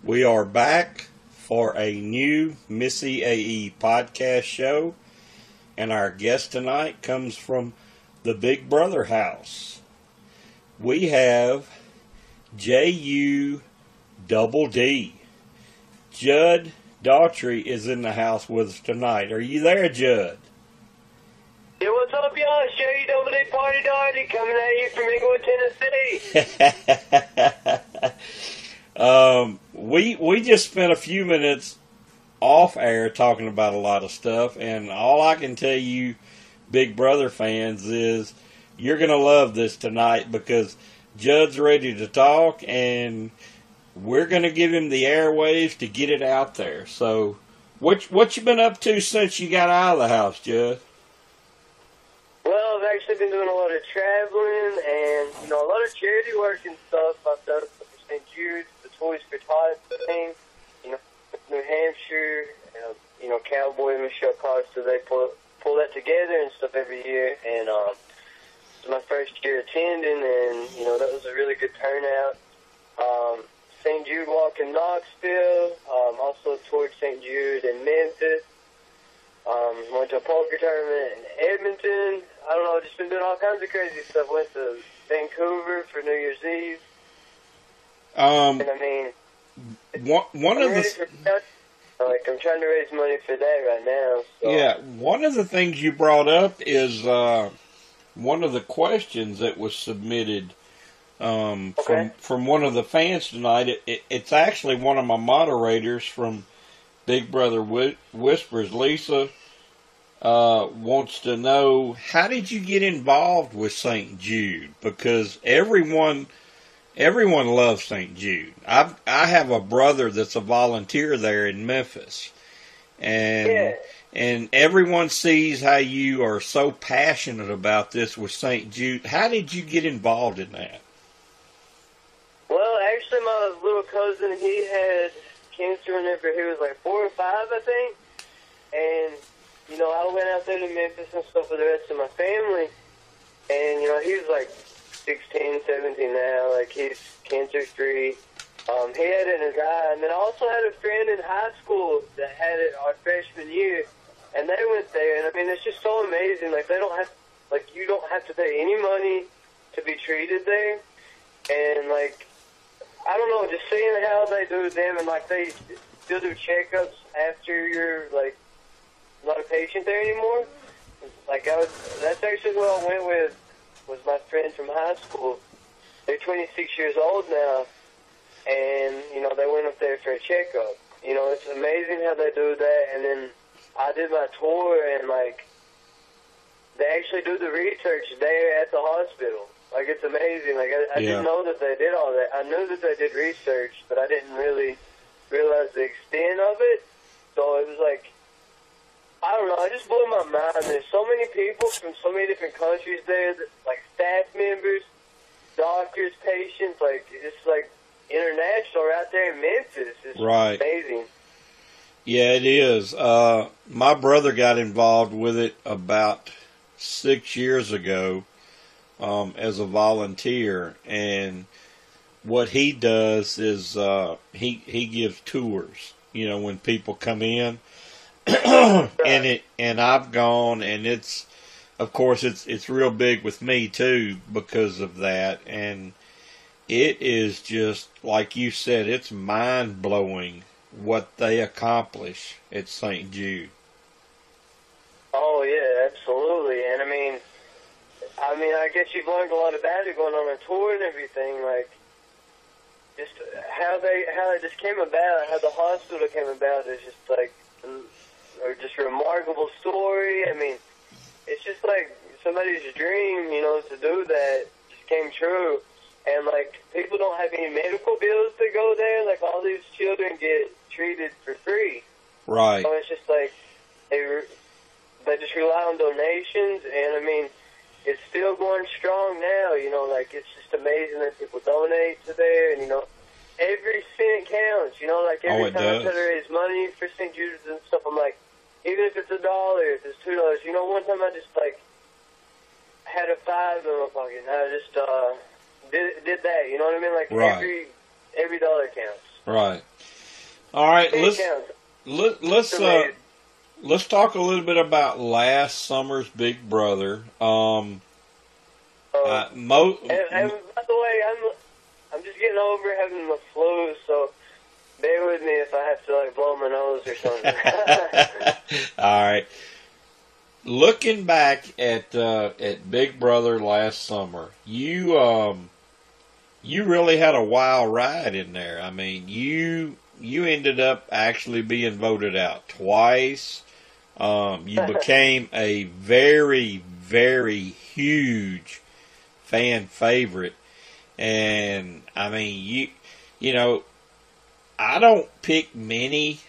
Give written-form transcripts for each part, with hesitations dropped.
We are back for a new Missyae podcast show, and our guest tonight comes from the Big Brother house. We have Judd Daugherty. Judd Daugherty is in the house with us tonight. Are you there, Judd? Yeah, what's up, y'all? It's Judd Daugherty, Party Daugherty, coming at you from Englewood, Tennessee. We just spent a few minutes off air talking about a lot of stuff, and all I can tell you, Big Brother fans, is you're going to love this tonight because Judd's ready to talk, and we're going to give him the airwaves to get it out there. So, what you been up to since you got out of the house, Judd? Well, I've actually been doing a lot of traveling and, a lot of charity work and stuff. I've done stuff for St. Jude, the Toys for Tots thing, New Hampshire, Cowboy Missyae Costa, they pull that together and stuff every year. And it's my first year attending, and, that was a really good turnout. St. Jude walk in Knoxville, also toured St. Jude in Memphis. Went to a poker tournament in Edmonton. I don't know, just been doing all kinds of crazy stuff. Went to Vancouver for New Year's Eve. And I'm trying to raise money for that right now. So. Yeah, one of the things you brought up is one of the questions that was submitted from one of the fans tonight. It's actually one of my moderators from Big Brother Whispers, Lisa, wants to know, how did you get involved with St. Jude? Because everyone loves St. Jude. I have a brother that's a volunteer there in Memphis, and everyone sees how you are so passionate about this with St. Jude. How did you get involved in that? Well, actually, my little cousin, he had cancer whenever he was like 4 or 5, I think. And, I went out there to Memphis and stuff with the rest of my family. And, he's like 16, 17 now. Like, he's cancer-free. He had it in his eye. And then I also had a friend in high school that had it our freshman year. And they went there. And, it's just so amazing. Like, you don't have to pay any money to be treated there. And, I don't know, just seeing how they do them, and they still do checkups after you're not a patient there anymore. That's actually who I went with, was my friend from high school. They're 26 years old now, and they went up there for a checkup. It's amazing how they do that. And then I did my tour, and they actually do the research there at the hospital. It's amazing. I didn't know that they did all that. I knew that they did research, but I didn't really realize the extent of it. So it was I don't know, it just blew my mind. There's so many people from so many different countries there, staff members, doctors, patients, it's international right there in Memphis. It's right. Amazing. Yeah, it is. My brother got involved with it about 6 years ago. As a volunteer, and what he does is he gives tours. When people come in, and I've gone, and it's real big with me too because of that, and it is just like you said, it's mind blowing what they accomplish at St. Jude. Oh yeah, absolutely, and I guess you've learned a lot about it going on a tour and everything, just how it just came about, how the hospital came about is just just a remarkable story. It's just somebody's dream, to do that just came true. And people don't have any medical bills to go there. All these children get treated for free. Right. So it's just they just rely on donations, and it's still going strong now, it's just amazing that people donate to there, and, every cent counts, every time I try to raise money for St. Jude's and stuff, I'm even if it's $1, if it's $2, one time I just, had a $5 in my pocket, and I just, did that, you know what I mean? Right. Every dollar counts. Right. All right, It counts. let's talk a little bit about last summer's Big Brother. And by the way, I'm just getting over having the flu, so bear with me if I have to like blow my nose or something. All right. Looking back at Big Brother last summer, you really had a wild ride in there. I mean, you ended up actually being voted out twice. You became a very, very huge fan favorite. And I mean, you know, I don't pick many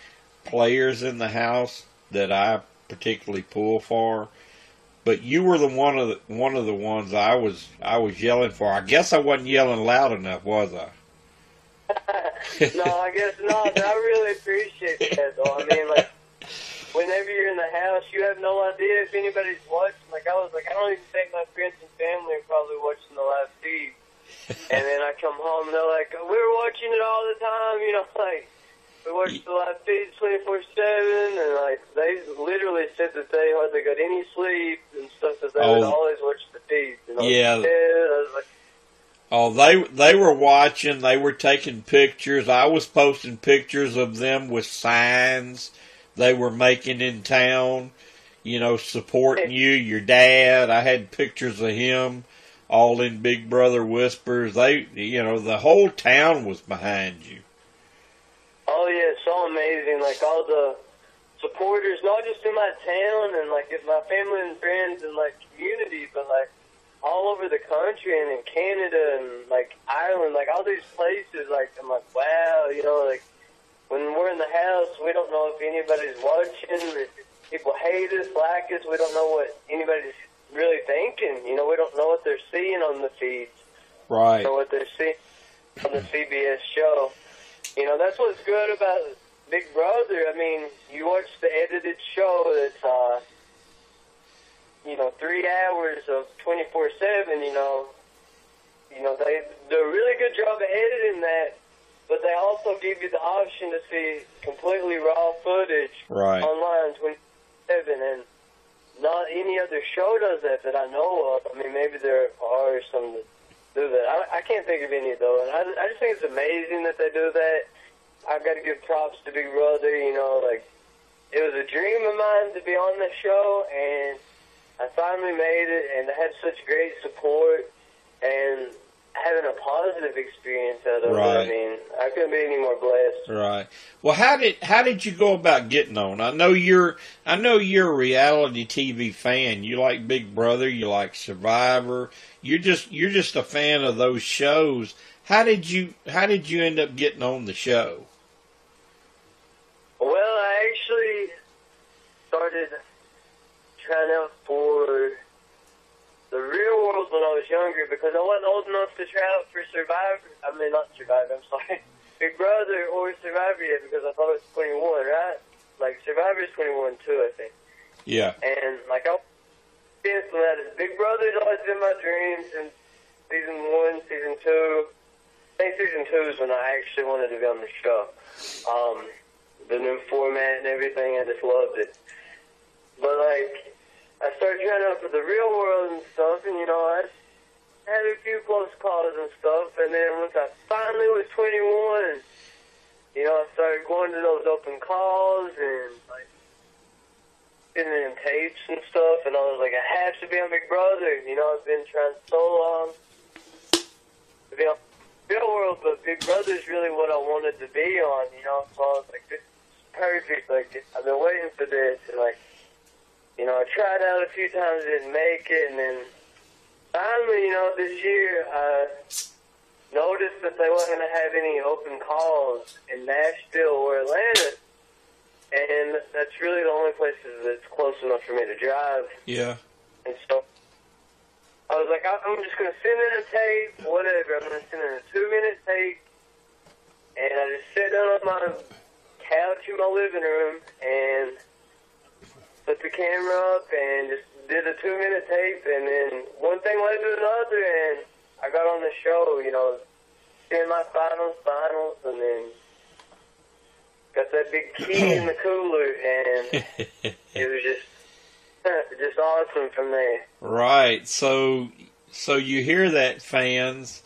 players in the house that I particularly pull for, but you were one of the ones I was yelling for. I guess I wasn't yelling loud enough, was I? No, I guess not. I really appreciate that, though. I mean, like, whenever you're in the house, you have no idea if anybody's watching. Like, I was like, I don't even think my friends and family are probably watching the live feed. And then I come home, and they're like, we're watching it all the time, you know, like, we watch the live feeds 24/7, and, like, they literally said that they hardly got any sleep and stuff, that they would always watch the feeds. And I was like, oh, they were watching. They were taking pictures. I was posting pictures of them with signs they were making in town, you know, supporting you, your dad. I had pictures of him all in Big Brother Whispers. They, you know, the whole town was behind you. Oh, yeah, it's so amazing. Like, all the supporters, not just in my town and, like, in my family and friends and, like, community, but, like, all over the country and in Canada and, like, Ireland, like, all these places. Like, I'm like, wow, you know, like, when we're in the house, we don't know if anybody's watching, if people hate us, like us. We don't know what anybody's really thinking. You know, we don't know what they're seeing on the feeds. Right. Or what they're seeing on the CBS show. You know, that's what's good about Big Brother. I mean, you watch the edited show that's, you know, 3 hours of 24/7, you know, they do a really good job of editing that, but they also give you the option to see completely raw footage online 24/7, and not any other show does that I know of. I mean, maybe there are some that do that. I can't think of any, though, and I just think it's amazing that they do that. I've got to give props to Big Brother, you know, like, it was a dream of mine to be on the show, and I finally made it, and I had such great support, and having a positive experience out of it. I mean, I couldn't be any more blessed. Right. Well, how did you go about getting on? I know you're a reality TV fan. You like Big Brother. You like Survivor. You're just a fan of those shows. How did you end up getting on the show? Well, I actually started trying out for the real world when I was younger, because I wasn't old enough to try out for Survivor. I mean, not Survivor, I'm sorry. Big Brother or Survivor yet, because I thought it was 21, right? Like, Survivor's 21 too, I think. Yeah. And, like, I'll experience that. Big Brother's always been my dream since season 1, season 2. I think season 2 is when I actually wanted to be on the show. The new format and everything, I just loved it. But, like, I started trying out for the real world and stuff, and, you know, I had a few close calls and stuff, and then once I finally was 21, you know, I started going to those open calls and, like, sending in tapes and stuff, and I was like, I have to be on Big Brother. You know, I've been trying so long to be on the real world, but Big Brother's really what I wanted to be on, you know, so I was like, this is perfect. Like, I've been waiting for this, and, like, you know, I tried out a few times, didn't make it, and then finally, you know, this year, I noticed that they weren't going to have any open calls in Nashville or Atlanta, and that's really the only places that's close enough for me to drive. Yeah. And so I was like, I'm just going to send in a tape, whatever. I'm going to send in a 2-minute tape, and I just sat down on my couch in my living room and put the camera up and just did a 2-minute tape, and then one thing led to another, and I got on the show, you know, in my finals, and then got that big key in the cooler, and it was just awesome from there. Right. So you hear that, fans.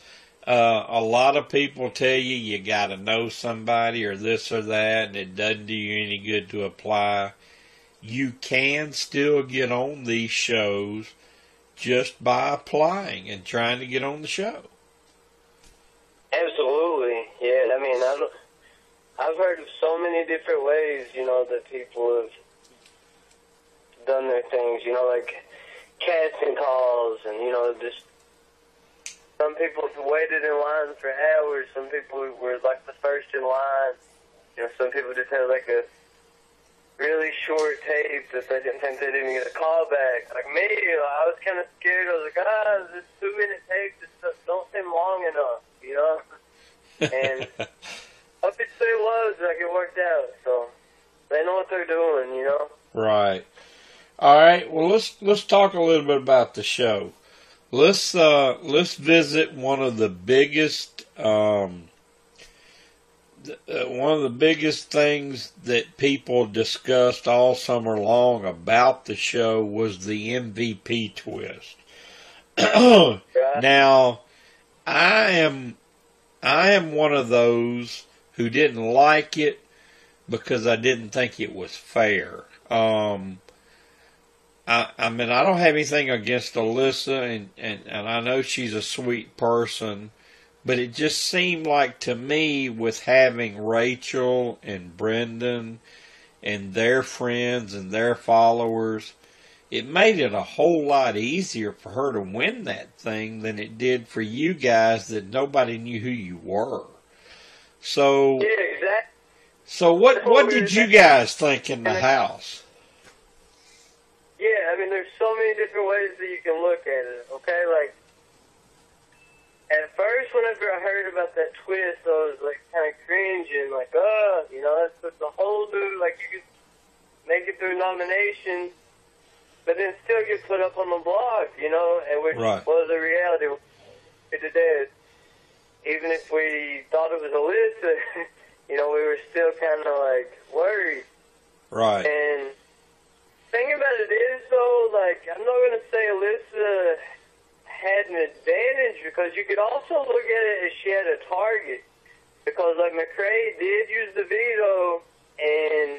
A lot of people tell you got to know somebody or this or that, and it doesn't do you any good to apply. You can still get on these shows just by applying and trying to get on the show. Absolutely, yeah. I mean, I've heard of so many different ways, that people have done their things, like casting calls, and, just some people have waited in line for hours. Some people were like the first in line. Some people just had like a really short tape that they didn't think they'd even get a call back. Like me, I was kind of scared. I was like, this 2-minute tape just don't seem long enough, And up it was, like it worked out. So they know what they're doing, Right. All right. Well, let's talk a little bit about the show. Let's visit one of the biggest things that people discussed all summer long about the show was the MVP twist. Now, I am one of those who didn't like it because I didn't think it was fair. I mean, I don't have anything against Alyssa, and I know she's a sweet person, but it just seemed like to me, with having Rachel and Brendan and their friends and their followers, it made it a whole lot easier for her to win that thing than it did for you guys that nobody knew who you were. So, yeah, exactly. So what did you guys think in the house? Yeah, I mean, there's so many different ways that you can look at it, okay? Like, at first, whenever I heard about that twist, I was, like, kind of cringing, like, that's a whole new, like, you could make it through nomination, but then still get put up on the blog, and which was a reality. It did. Even if we thought it was Alyssa, we were still kind of, like, worried. Right. And thing about it is, though, like, I'm not going to say Alyssa had an advantage, because you could also look at it as she had a target. Because, like, McCrae did use the veto and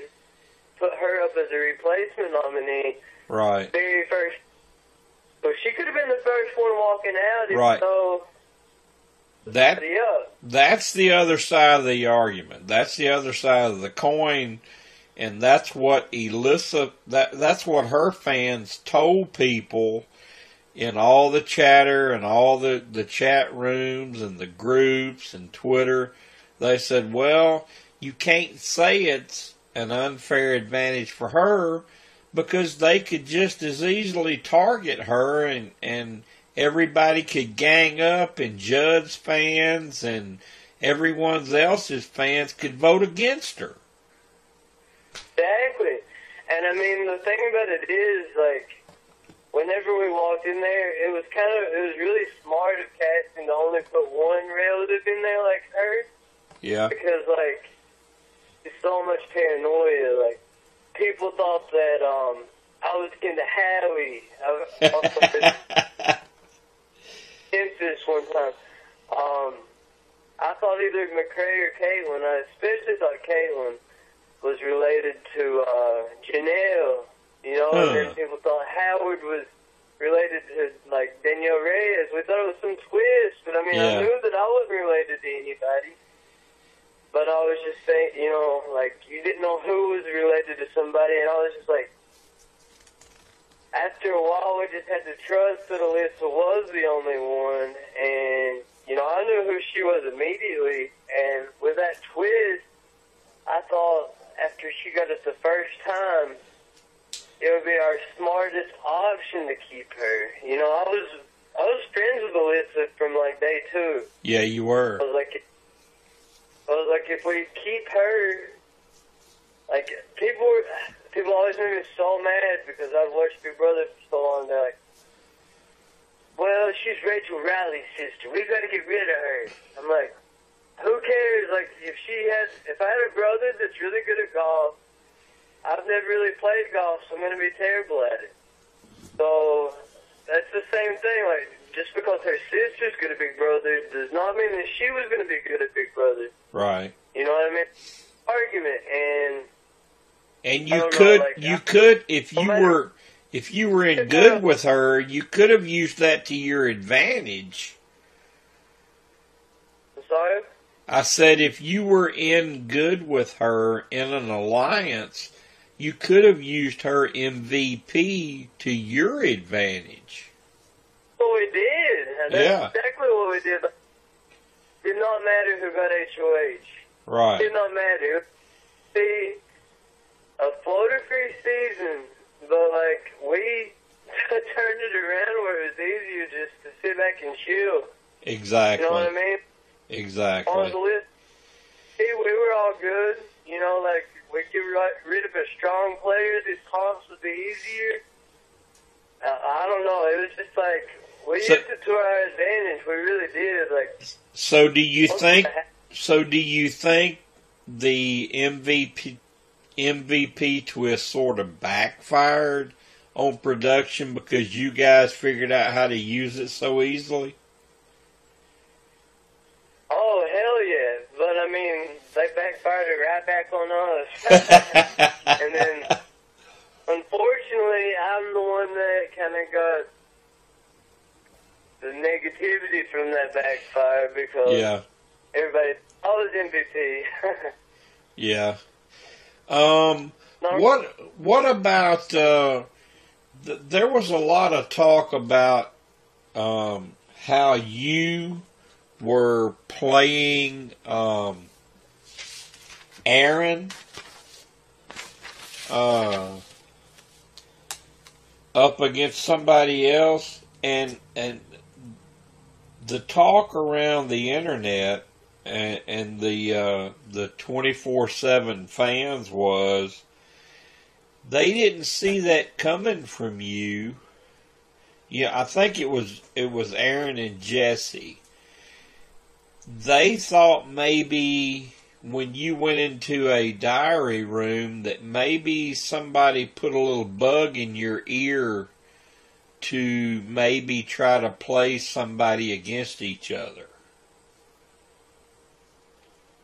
put her up as a replacement nominee. Right. Very first. So she could have been the first one walking out, even though... That's the other side of the argument. That's the other side of the coin. And that's what Alyssa, that's what her fans told people in all the chatter and all the chat rooms and the groups and Twitter. They said, well, you can't say it's an unfair advantage for her because they could just as easily target her and everybody could gang up, and Judd's fans and everyone else's fans could vote against her. Exactly. And I mean, the thing about it is, like, whenever we walked in there, it was really smart of casting to only put one relative in there like her. Yeah. Because, like, there's so much paranoia. Like, people thought that I was into Howie. I this one time. I thought either McCrae or Caitlin. I especially thought Caitlin was related to Janelle, and then people thought Howard was related to, like, Danielle Reyes. We thought it was some twist, but I mean, I knew that I wasn't related to anybody. But I was just saying, like, you didn't know who was related to somebody, and I was just like, after a while, we just had to trust that Alyssa was the only one, and, I knew who she was immediately, and with that twist, I thought after she got it the first time, it would be our smartest option to keep her. I was friends with Alyssa from, like, day 2. Yeah, you were. I was like, if we keep her, like, people always made me so mad because I've watched Big Brother for so long. They're like, well, she's Rachel Riley's sister. We've got to get rid of her. I'm like, who cares? Like, like, if I had a brother that's really good at golf, I've never really played golf, so I'm going to be terrible at it. So that's the same thing. Like, just because her sister's good at Big Brother does not mean that she was going to be good at Big Brother. Right. You know what I mean? Argument, and you could, if you were in good with her, you could have used that to your advantage. I'm sorry? I said if you were in good with her in an alliance, you could have used her MVP to your advantage. Well, we did. That's exactly what we did. It did not matter who got HOH. Right. It did not matter. See, a floater-free season, but, like, we turned it around where it was easier just to sit back and chill. Exactly. You know what I mean? Exactly. On the list, see, we were all good. You know, like, we get rid of a strong player, this cost would be easier. I don't know. It was just like, we used it to our advantage. We really did. Like, so do you think the MVP twist sort of backfired on production because you guys figured out how to use it so easily? Oh, hell yeah. But, I mean, they backfired it right back on us. And then, unfortunately, I'm the one that kind of got the negativity from that backfire because everybody, I was MVP. Yeah. What about, there was a lot of talk about how you were playing Aaron up against somebody else, and the talk around the internet and the 24/7 fans was they didn't see that coming from you. Yeah, I think it was Aaron and Jesse. They thought maybe when you went into a diary room that maybe somebody put a little bug in your ear to maybe try to play somebody against each other.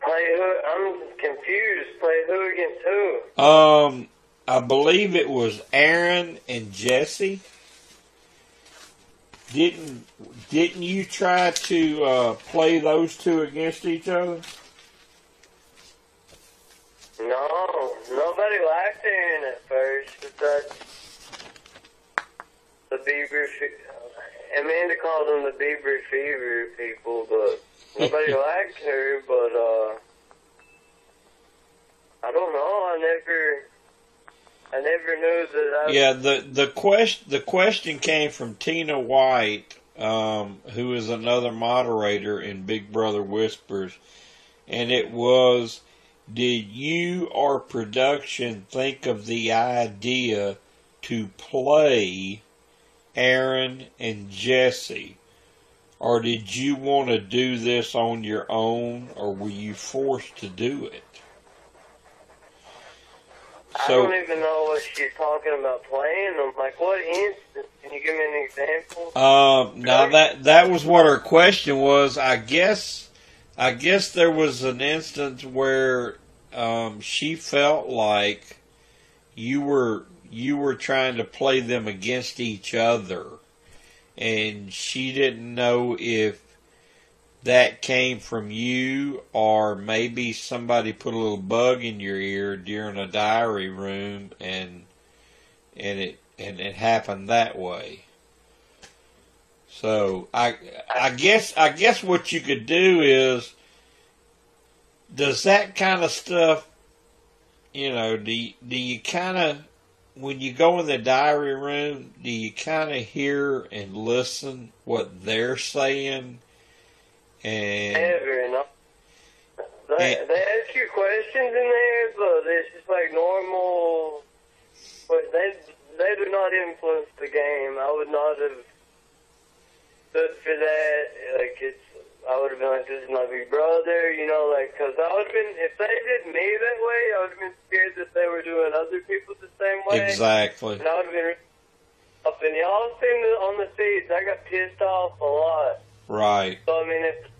Play who? I'm confused. Play who against who? I believe it was Aaron and Jesse. Didn't you try to play those two against each other? No, nobody liked Aaron at first. Besides the Bieber, Amanda called them the Bieber Fever people, but nobody liked her. But I don't know. I never knew that. The question came from Tina White, who is another moderator in Big Brother Whispers, and it was, did you or production think of the idea to play Aaron and Jesse, or did you want to do this on your own, or were you forced to do it? I don't even know what you're talking about playing them. Like, what instance? Can you give me an example? Now that was what her question was. I guess there was an instance where she felt like you were trying to play them against each other, and she didn't know if that came from you or maybe somebody put a little bug in your ear during a diary room and it happened that way. So I guess what you could do is, does that kind of stuff, do you kind of, when you go in the diary room, do you kind of hear and listen what they're saying? And never, no. They ask you questions in there, but it's just like normal. But they do not influence the game. I would not have stood for that. Like, I would have been like, this is my big brother, you know, like, because I would have been, if they did me that way, I would have been scared that they were doing other people the same way. Exactly. And I would have been up, and y'all seen on the feeds, I got pissed off a lot. Right. So, I mean, if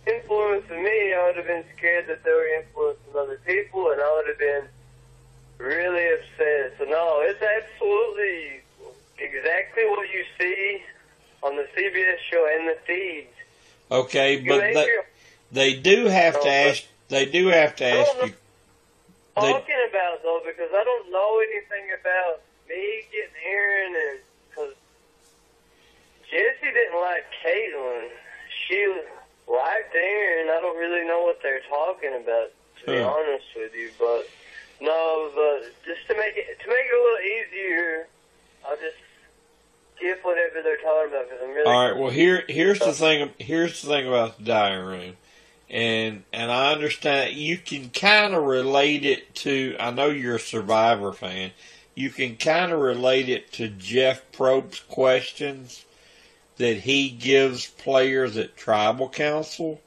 influencing me, I would have been scared that they were influencing other people, and I would have been really upset. So, no, it's absolutely exactly what you see on the CBS show and the feeds. Okay, but they do have to ask. They do have to ask you. Talking about though, because I don't know anything about me getting Aaron, and because Jesse didn't like Caitlyn, she liked Aaron. I don't really know what they're talking about, to be honest with you. But no, but just to make it a little easier, I'll just skip whatever they're talking about, because I'm really. All right. Well, here's the thing. Here's the thing about the diary room, and I understand you can kind of relate it to. I know you're a Survivor fan. You can kind of relate it to Jeff Probst's questions that he gives players at Tribal Council.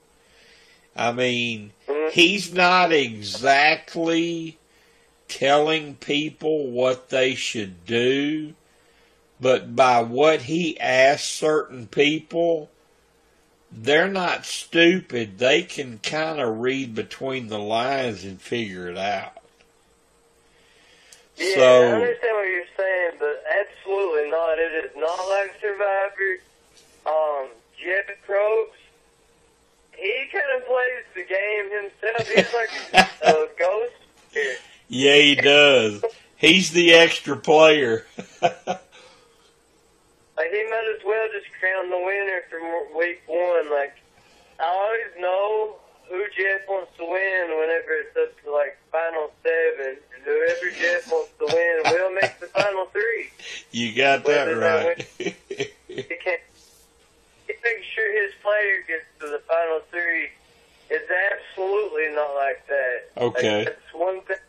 I mean, he's not exactly telling people what they should do, but by what he asks certain people, they're not stupid. They can kind of read between the lines and figure it out. Yeah, So, I understand what you're saying, but absolutely not. It is not like Survivor. Jeff Probst, he kind of plays the game himself. He's like a ghost here. yeah, he does. He's the extra player. Like, he might as well just crown the winner from week one. Like, I always know who Jeff wants to win whenever it's up to, like, final 7. And whoever Jeff wants to win will make the final 3. You got that right. He can't. He makes sure his player gets to the final 3. It's absolutely not like that. Okay. Like, that's one thing.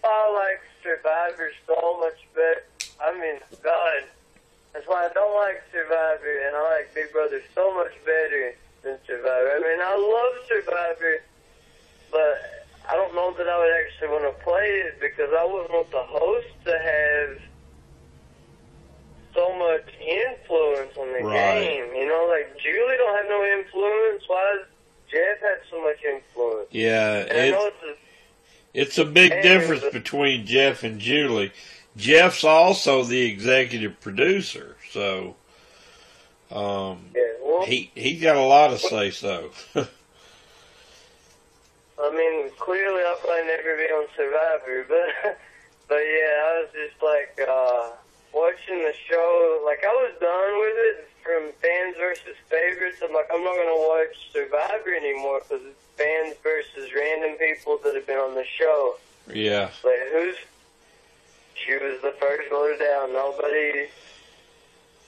I like Survivor so much better. I mean, God. That's why I don't like Survivor, and I like Big Brother so much better than Survivor. I mean, I love Survivor, but I don't know that I would actually want to play it, because I wouldn't want the host to have so much influence on the game. You know, like, Julie don't have no influence. Why does Jeff have so much influence? Yeah, it's a big difference between Jeff and Julie. Jeff's also the executive producer, so he got a lot to say so. I mean, clearly I'll probably never be on Survivor, but yeah, I was just like watching the show. Like, I was done with it from fans versus favorites. I'm like, I'm not going to watch Survivor anymore, because it's fans versus random people that have been on the show. Yeah. Like, she was the first voted down. Nobody,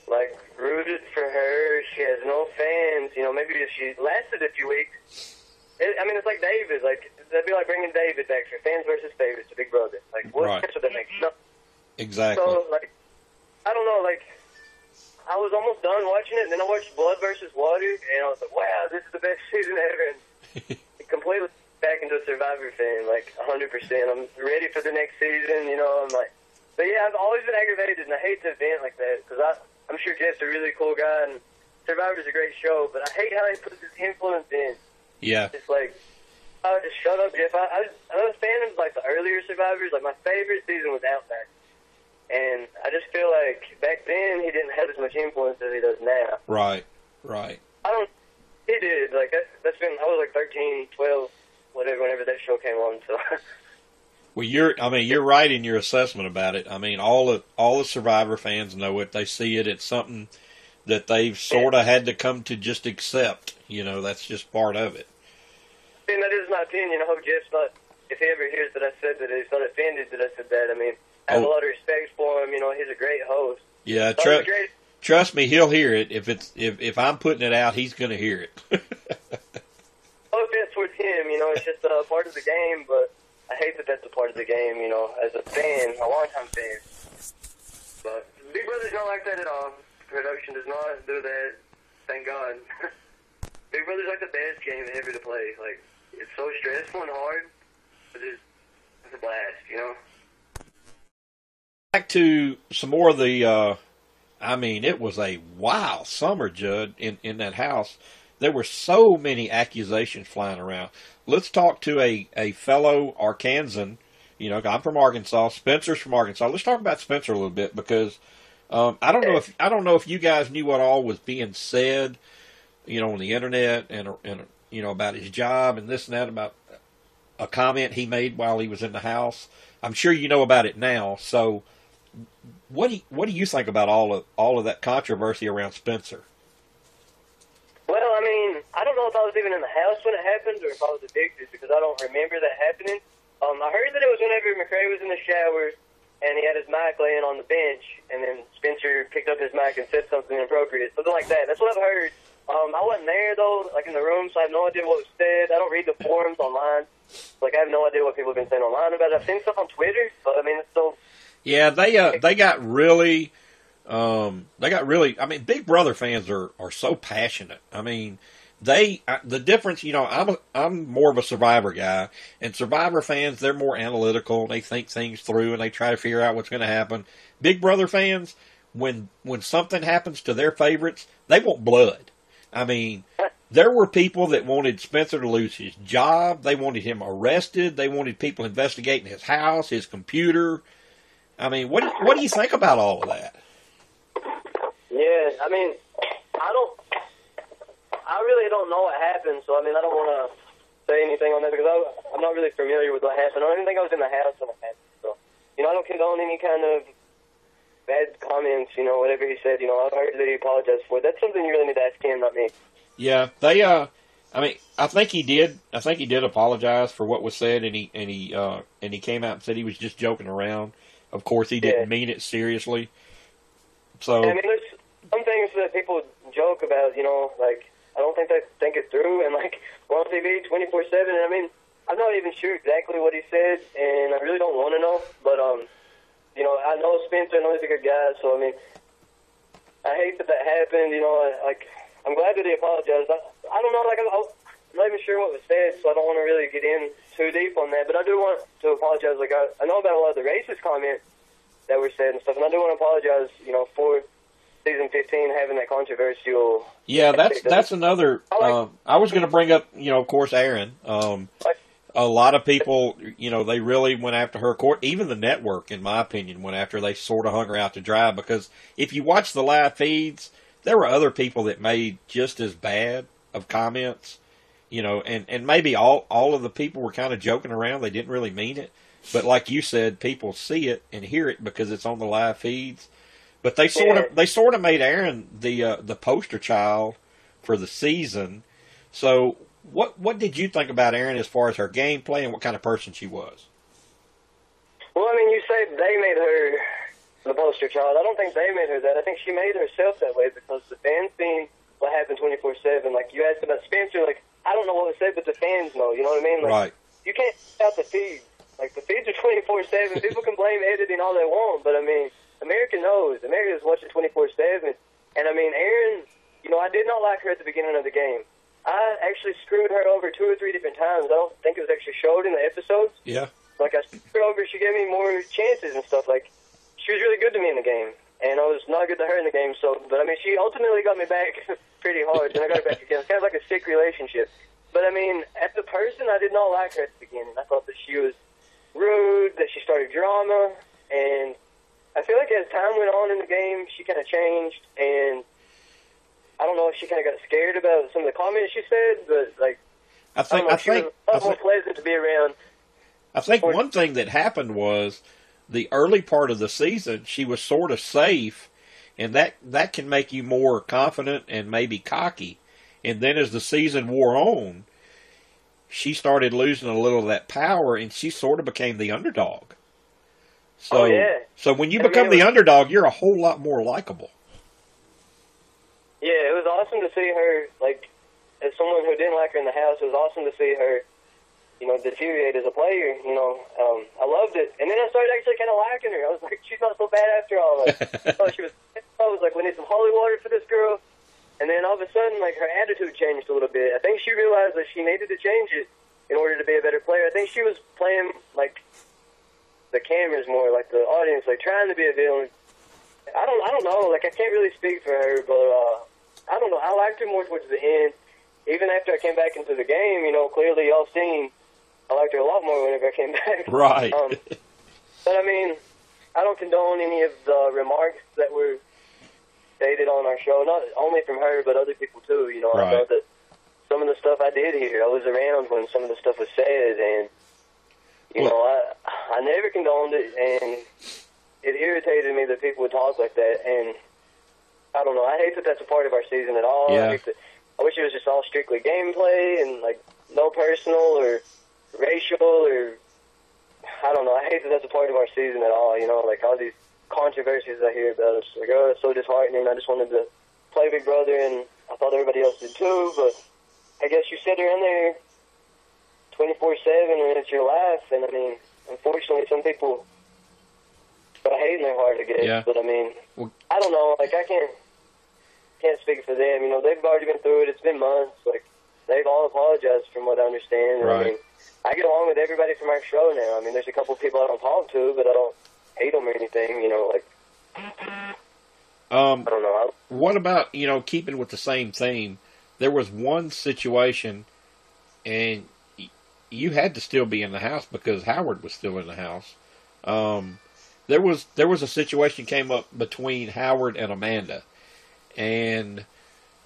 like, rooted for her. She has no fans. You know, maybe if she lasted a few weeks. I mean, it's like David. Like, that'd be like bringing David back for fans versus favorites to Big Brother. Like, what sense would that make? No. Exactly. So, like, I don't know. Like, I was almost done watching it, and then I watched Blood versus Water, and I was like, wow, this is the best season ever. And completely back into a Survivor fan, like 100%. I'm ready for the next season, you know. I'm like, but yeah, I've always been aggravated, and I hate to vent like that, because I'm sure Jeff's a really cool guy, and Survivor's a great show, but I hate how he puts his influence in. Yeah. It's like, oh, just shut up, Jeff. I was a fan of, like, the earlier Survivors. Like, my favorite season was Outback. And I just feel like back then he didn't have as much influence as he does now. Right. He did. Like, that's been, I was like 13, 12, whatever, whenever that show came on, so. Well, you're right in your assessment about it. I mean, all the Survivor fans know it. They see it. It's something that they've sort of had to come to just accept. You know, that's just part of it. I mean, that is my opinion. I hope Jeff's not, if he ever hears that I said that, he's not offended that I said that. I mean, I have a lot of respect for him. You know, he's a great host. Yeah, trust me, he'll hear it. If I'm putting it out, he's going to hear it. No offense towards him. You know, it's just a part of the game, but I hate that that's a part of the game, you know, as a fan, a long-time fan. But Big Brother's not like that at all. Production does not do that. Thank God. Big Brother's like the best game ever to play. Like, it's so stressful and hard, but it's a blast, you know? Back to some more of the, it was a wild summer, Judd, in that house. There were so many accusations flying around. Let's talk to a fellow Arkansan. You know, I'm from Arkansas. Spencer's from Arkansas. Let's talk about Spencer a little bit because I don't know if you guys knew what all was being said, you know, on the internet and you know about his job and this and that, about a comment he made while he was in the house. I'm sure you know about it now. So, what do you think about all of that controversy around Spencer? Well, I mean, I don't know if I was even in the house when it happened or if I was evicted because I don't remember that happening. I heard that it was whenever McRae was in the shower and he had his mic laying on the bench, and then Spencer picked up his mic and said something inappropriate, something like that. That's what I've heard. I wasn't there, though, like in the room, so I have no idea what was said. I don't read the forums online. Like, I have no idea what people have been saying online about it. I've seen stuff on Twitter, but, I mean, it's still... Yeah, they got really, I mean, Big Brother fans are so passionate. I mean, the difference, you know, I'm more of a Survivor guy, and Survivor fans, they're more analytical. They think things through and they try to figure out what's going to happen. Big Brother fans, when something happens to their favorites, they want blood. I mean, there were people that wanted Spencer to lose his job. They wanted him arrested. They wanted people investigating his house, his computer. I mean, what do you think about all of that? Yeah, I mean, I really don't know what happened, so I mean, I don't want to say anything on that because I'm not really familiar with what happened. I don't even think I was in the house when it happened. So, you know, I don't condone any kind of bad comments, you know, whatever he said. You know, I've heard that he apologized for it. That's something you really need to ask him, not me. Yeah, I mean, I think he did. I think he did apologize for what was said, and he came out and said he was just joking around. Of course, he didn't mean it seriously. So I mean, there's some things that people joke about, you know, like I don't think they think it through, and like we're on TV 24/7. I mean, I'm not even sure exactly what he said, and I really don't want to know. But you know, I know Spencer. I know he's a good guy, so I mean, I hate that happened. You know, I'm glad that he apologized. I don't know, like I'm not even sure what was said, so I don't want to really get in too deep on that. But I do want to apologize. Like I know about a lot of the racist comments that were said and stuff, and I do want to apologize, you know, for season 15 having that controversial. Yeah, that's another. I was going to bring up, you know, of course, Aaron. A lot of people, you know, they really went after her court. Even the network, in my opinion, went after her. They sort of hung her out to dry because if you watch the live feeds, there were other people that made just as bad of comments, you know, and maybe all of the people were kind of joking around. They didn't really mean it. But like you said, people see it and hear it because it's on the live feeds. But they sort of made Aaron the poster child for the season. So what did you think about Aaron as far as her gameplay and what kind of person she was? Well, I mean, you say they made her the poster child. I don't think they made her that. I think she made herself that way because the fans seen what happened 24/7. Like you asked about Spencer, like I don't know what was said, but the fans know. You know what I mean? Like, right. You can't out the feed. Like the feeds are 24/7. People can blame editing all they want, but I mean, America knows. America's watching 24/7. And I mean, Erin, you know, I did not like her at the beginning of the game. I actually screwed her over 2 or 3 different times. I don't think it was actually showed in the episodes. Yeah. Like I screwed her over. She gave me more chances and stuff. Like she was really good to me in the game, and I was not good to her in the game. So, but I mean, she ultimately got me back pretty hard, and I got her back again. It's kind of like a sick relationship. But I mean, as a person, I did not like her at the beginning. I thought that she was rude, that she started drama, and I feel like as time went on in the game, she kind of changed, and I don't know if she kind of got scared about some of the comments she said, but like I think she was a lot more pleasant to be around. I think one thing that happened was the early part of the season, she was sort of safe, and that can make you more confident and maybe cocky. And then as the season wore on, she started losing a little of that power, and she sort of became the underdog. So, so when you become the underdog, you're a whole lot more likable. Yeah, it was awesome to see her, like, as someone who didn't like her in the house, it was awesome to see her, you know, deteriorate as a player, you know. I loved it. And then I started actually kind of liking her. I was like, she's not so bad after all. Like, I was like, we need some holy water for this girl. And then all of a sudden, like, her attitude changed a little bit. I think she realized that she needed to change it in order to be a better player. I think she was playing, like, the cameras more, like the audience, like, trying to be a villain. I don't know. Like, I can't really speak for her, but I don't know. I liked her more towards the end. Even after I came back into the game, you know, clearly y'all seen I liked her a lot more whenever I came back. Right. But, I mean, I don't condone any of the remarks that were stated on our show, not only from her, but other people, too. You know, right. I thought that some of the stuff I did here, I was around when some of the stuff was said, and, you know, I never condoned it, and it irritated me that people would talk like that, and I don't know. I hate that that's a part of our season at all. Yeah. I wish it was just all strictly gameplay and, like, no personal or racial or, I don't know. I hate that that's a part of our season at all, you know, like all these controversies I hear about. It's like, oh, it's so disheartening. I just wanted to play Big Brother, and I thought everybody else did too, but I guess you sit around there 24/7 and it's your life, and, I mean, unfortunately, some people got hate in their heart, I guess. Yeah. But, I mean, I don't know. Like, I can't speak for them. You know, they've already been through it. It's been months. Like, they've all apologized from what I understand. Right. I mean, I get along with everybody from our show now. I mean, there's a couple of people I don't talk to, but I don't hate them or anything, you know, like, I don't know. What about, you know, keeping with the same theme, there was one situation, and you had to still be in the house because Howard was still in the house. There was a situation came up between Howard and Amanda, and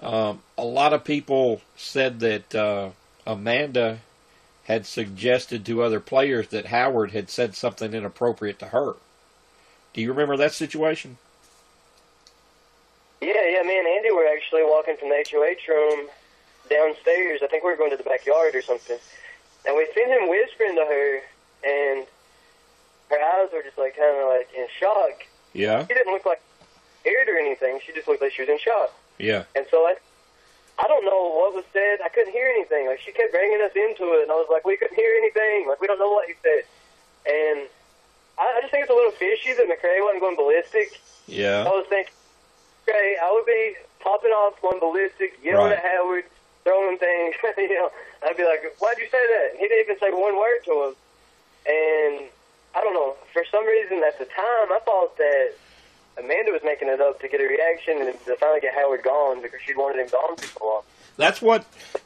a lot of people said that Amanda had suggested to other players that Howard had said something inappropriate to her. Do you remember that situation? Yeah, me and Andy were actually walking from the HOH room downstairs. I think we were going to the backyard or something. And we seen him whispering to her, and her eyes were just, like, kind of, like, in shock. Yeah. She didn't look like scared or anything. She just looked like she was in shock. Yeah. And so I don't know what was said. I couldn't hear anything. Like, she kept bringing us into it, and I was like, we couldn't hear anything. Like, we don't know what he said. And I just think it's a little fishy that McCray wasn't going ballistic. Yeah. I was thinking, okay, I would be popping off going ballistic, yelling at Howard, throwing things. You know, I'd be like, why'd you say that? He didn't even say one word to him. And I don't know. For some reason, at the time, I thought that Amanda was making it up to get a reaction and to finally get Howard gone because she'd wanted him gone for so long.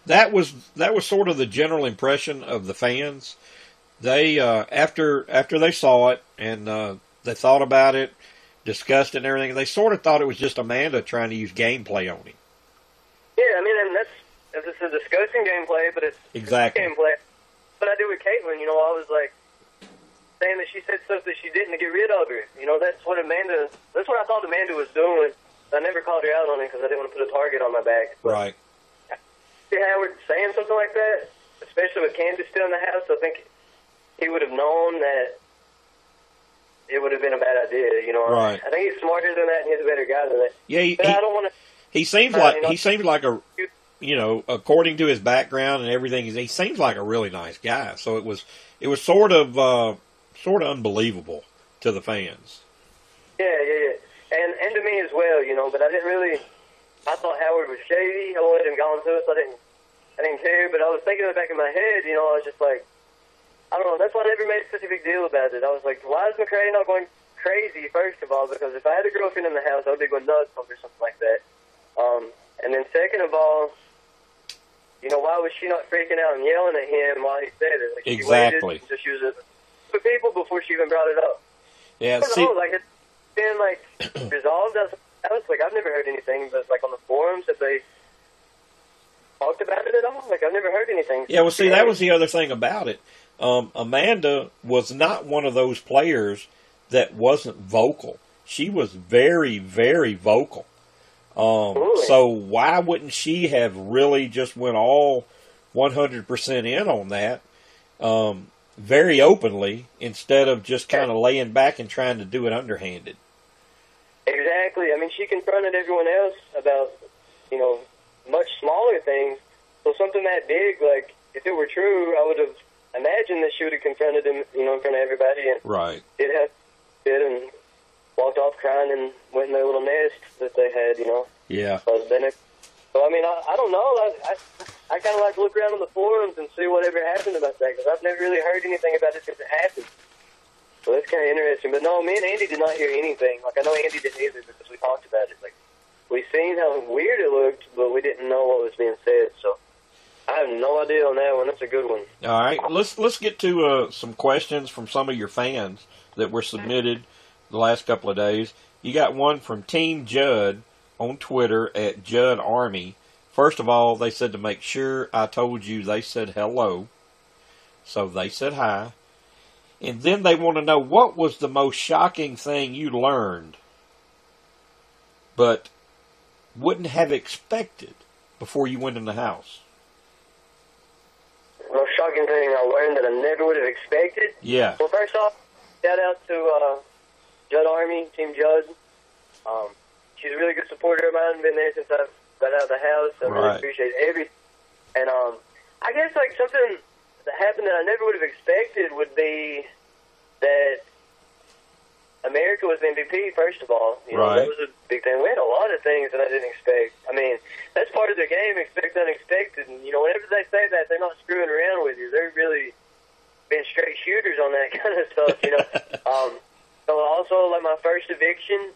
That was sort of the general impression of the fans. They after they saw it and they thought about it, discussed it and everything, they sort of thought it was just Amanda trying to use gameplay on him. Yeah, I mean, and it's a disgusting gameplay, but it's exactly gameplay. But I did with Caitlin, you know, I was like saying that she said stuff that she didn't to get rid of her. You know, that's what I thought Amanda was doing. I never called her out on it because I didn't want to put a target on my back. But right. See Howard saying something like that, especially with Candace still in the house, I think he would have known that it would have been a bad idea, you know. Right. I think he's smarter than that and he's a better guy than that. Yeah, but I don't want to... He seems like a, you know, according to his background and everything, he seems like a really nice guy. So it was sort of unbelievable to the fans. Yeah. And to me as well, you know, but I thought Howard was shady. I wanted him gone too, so I didn't care, but I was thinking in the back of my head, you know, I was just like, I don't know, that's why I never made such a big deal about it. I was like, why is McCray not going crazy, first of all, because if I had a girlfriend in the house, I would be going nuts over something like that. And then second of all, you know, why was she not freaking out and yelling at him while he said it? Like, exactly. So she was for people before she even brought it up. Yeah, I don't know, like, it's been, like, resolved. I was like, I've never heard anything, but, like, on the forums that they talked about it at all. Like, I've never heard anything. Yeah, well, see, that was the other thing about it. Amanda was not one of those players that wasn't vocal. She was very, very vocal. Really? So why wouldn't she have really just went all 100% in on that very openly instead of just kind of laying back and trying to do it underhanded? Exactly. I mean, she confronted everyone else about, you know, much smaller things. So something that big, like, if it were true, I would have imagined that she would have confronted him, you know, in front of everybody. And right. Did and walked off crying and went in their little nest that they had, you know. Yeah. But then So, I mean, I don't know. I kind of like to look around on the forums and see whatever happened about that, because I've never really heard anything about it since it happened. So that's kind of interesting. But no, me and Andy did not hear anything. Like, I know Andy didn't either because we talked about it. Like, we seen how weird it looked, but we didn't know what was being said. So I have no idea on that one. That's a good one. All right, let's get to some questions from some of your fans that were submitted the last couple of days. You got one from Team Judd on Twitter at Judd Army. First of all, they said to make sure I told you they said hello. So they said hi. And then they want to know, what was the most shocking thing you learned but wouldn't have expected before you went in the house? The most shocking thing I learned that I never would have expected? Yeah. Well, first off, shout out to Judd Army, Team Judd. She's a really good supporter of mine. Been there since I got out of the house. I really appreciate everything. And I guess like something that happened that I never would have expected would be that America was MVP, first of all. You know, that was a big thing. We had a lot of things that I didn't expect. I mean, that's part of the game, expect unexpected. And, you know, whenever they say that, they're not screwing around with you. They're really being straight shooters on that kind of stuff, you know. So also, like, my first eviction,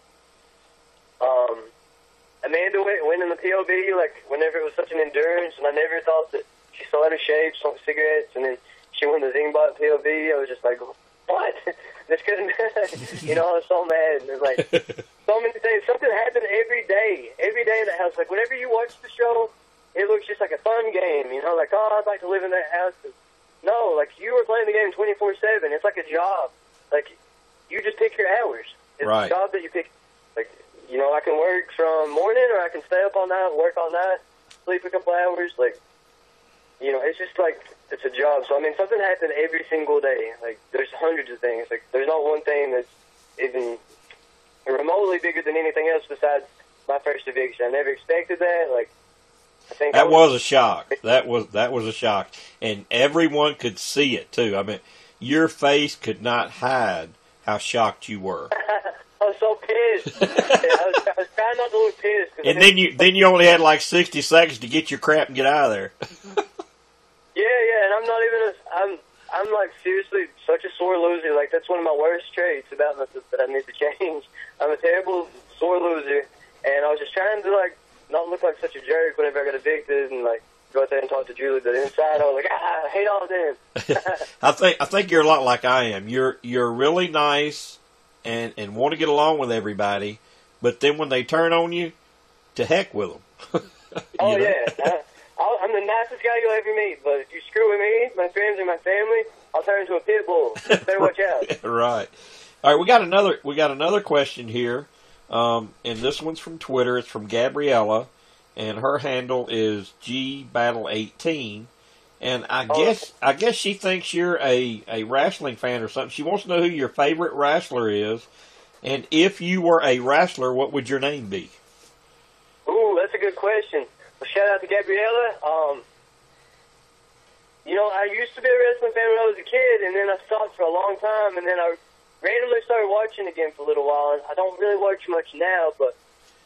Amanda went in the POB, like, whenever it was such an endurance, and I never thought that she still had a shape, smoked cigarettes, and then she went to the Zingbot POB. I was just like, what? This couldn't, you know, I was so mad. And like, so many things. Something happened every day in that house. Like, whenever you watch the show, it looks just like a fun game, you know, like, oh, I'd like to live in that house. And no, like, you were playing the game 24/7. It's like a job. Like, you just pick your hours. It's a job that you pick. Like, you know, I can work from morning, or I can stay up all night, work all night, sleep a couple hours. Like, you know, it's just like, it's a job. So, I mean, something happened every single day. Like, there's hundreds of things. Like, there's not one thing that's even remotely bigger than anything else besides my first eviction. I never expected that. Like, I think that was a shock. That was a shock. And everyone could see it, too. I mean, your face could not hide how shocked you were. I was so pissed. I was trying not to look pissed. And then you only had like 60 seconds to get your crap and get out of there. Yeah, and I'm not even I'm like seriously such a sore loser. Like, that's one of my worst traits about myself that I need to change. I'm a terrible sore loser, and I was just trying to like not look like such a jerk whenever I got evicted, and like go out there and talk to Julie. But inside, I was like, I hate all of them. I think you're a lot like I am. You're really nice and want to get along with everybody, but then when they turn on you, to heck with them. Oh know? Yeah. I'm the nicest guy you'll ever meet, but if you screw with me, my friends, or my family, I'll turn into a pit bull. Better watch out. Right. All right, we got another question here, and this one's from Twitter. It's from Gabriella, and her handle is GBattle18. And I guess she thinks you're a wrestling fan or something. She wants to know who your favorite wrestler is, and if you were a wrestler, what would your name be? Ooh, that's a good question. Well, shout out to Gabriella. You know, I used to be a wrestling fan when I was a kid, and then I stopped for a long time, and then I randomly started watching again for a little while. And I don't really watch much now, but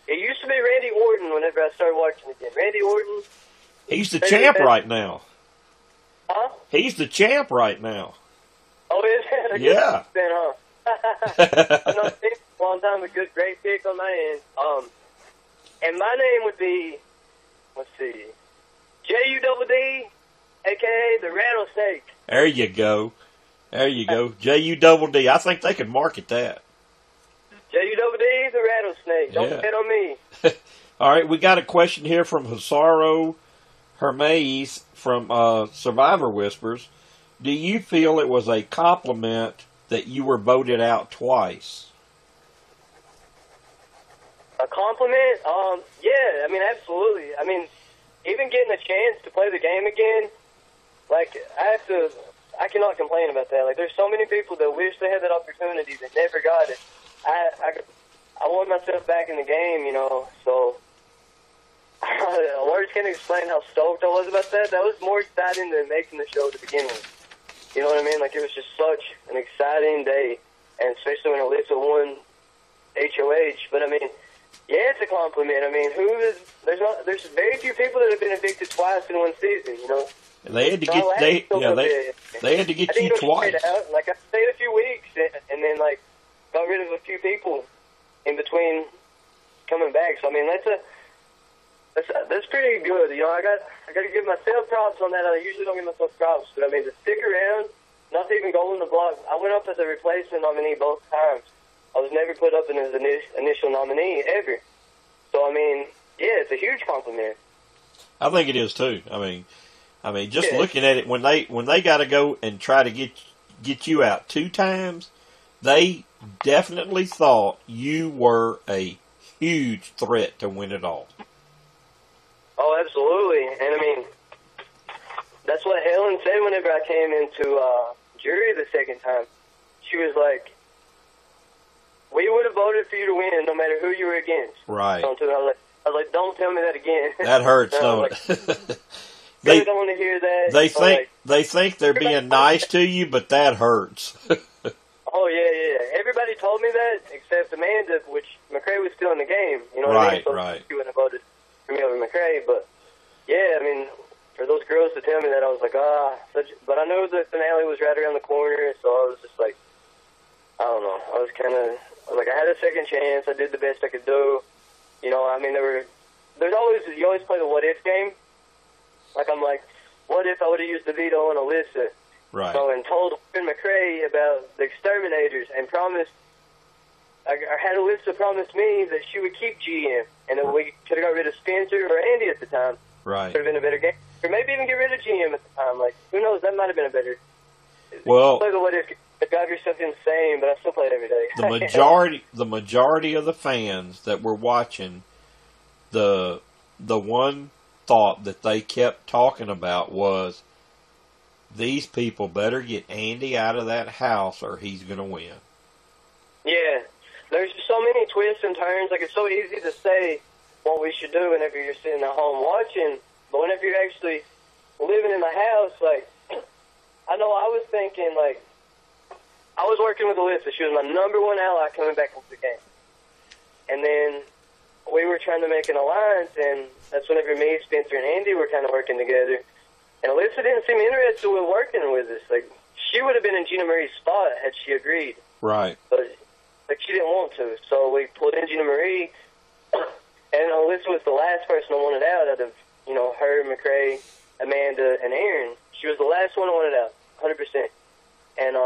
it used to be Randy Orton whenever I started watching again. Randy Orton. He's the champ right now. Huh? He's the champ right now. Oh, is it? Yeah. Fan, huh? I've not seen it for a long time. A great pick on my end. And my name would be, let's see, Judd, a.k.a. the Rattlesnake. There you go. Judd. I think they could market that. Judd, the Rattlesnake. Don't bet on me. All right, we got a question here from Hisaro Hermes from Survivor Whispers. Do you feel it was a compliment that you were voted out twice? A compliment? Yeah, I mean, absolutely. I mean, even getting a chance to play the game again, like, I cannot complain about that. Like, there's so many people that wish they had that opportunity that never got it. I want myself back in the game, you know, so words can't explain how stoked I was about that. That was more exciting than making the show to begin with. You know what I mean? Like, it was just such an exciting day, and especially when Alyssa won HOH. But, I mean, Yeah, it's a compliment. I mean, there's very few people that have been evicted twice in one season, you know. And they had to get they had to get you twice. Like I stayed a few weeks and then like got rid of a few people in between coming back. So I mean that's pretty good. You know, I got to give myself props on that. I usually don't give myself props, but I mean to stick around, not to even go on the block. I went up as a replacement nominee both times. I was never put up as an initial nominee ever. So I mean, yeah, it's a huge compliment. I think it is too. I mean, just looking at it, when they got to go and try to get you out 2 times, they definitely thought you were a huge threat to win it all. Oh, absolutely. And I mean, that's what Helen said whenever I came into jury the second time. She was like, "We would have voted for you to win no matter who you were against." Right. I was like, "Don't tell me that again." That hurts, don't it? They don't want to hear that. They think they're being nice to you, but that hurts. Oh yeah. Everybody told me that except Amanda, which McCray was still in the game. You know what I mean? So right. She wouldn't have voted for me over McCray, but yeah, I mean, for those girls to tell me that, I was like, but I know the finale was right around the corner, so I was just like, I don't know. I was like, I had a second chance. I did the best I could do. You know, I mean, you always play the what if game. Like, I'm like, what if I would have used the veto on Alyssa? Right. So, and told McCray about the exterminators and promised, I had Alyssa promise me that she would keep GM and that we could have got rid of Spencer or Andy at the time. Right. Could have been a better game. Or maybe even get rid of GM at the time. Like, who knows? That might have been a better. Well, play the what if. Drive yourself insane, but I still play it every day. the majority of the fans that were watching, the one thought that they kept talking about was, these people better get Andy out of that house or he's going to win. Yeah. There's so many twists and turns. Like, it's so easy to say what we should do whenever you're sitting at home watching, but whenever you're actually living in the house, like, I know I was thinking, like, I was working with Alyssa. She was my number one ally coming back into the game. And then we were trying to make an alliance, and that's whenever me, Spencer, and Andy were kind of working together. And Alyssa didn't seem interested in working with us. Like, she would have been in Gina Marie's spot had she agreed. Right. But, like, she didn't want to. So we pulled in Gina Marie, and Alyssa was the last person I wanted out of, you know, her, McCray, Amanda, and Aaron. She was the last one I wanted out, 100%. And,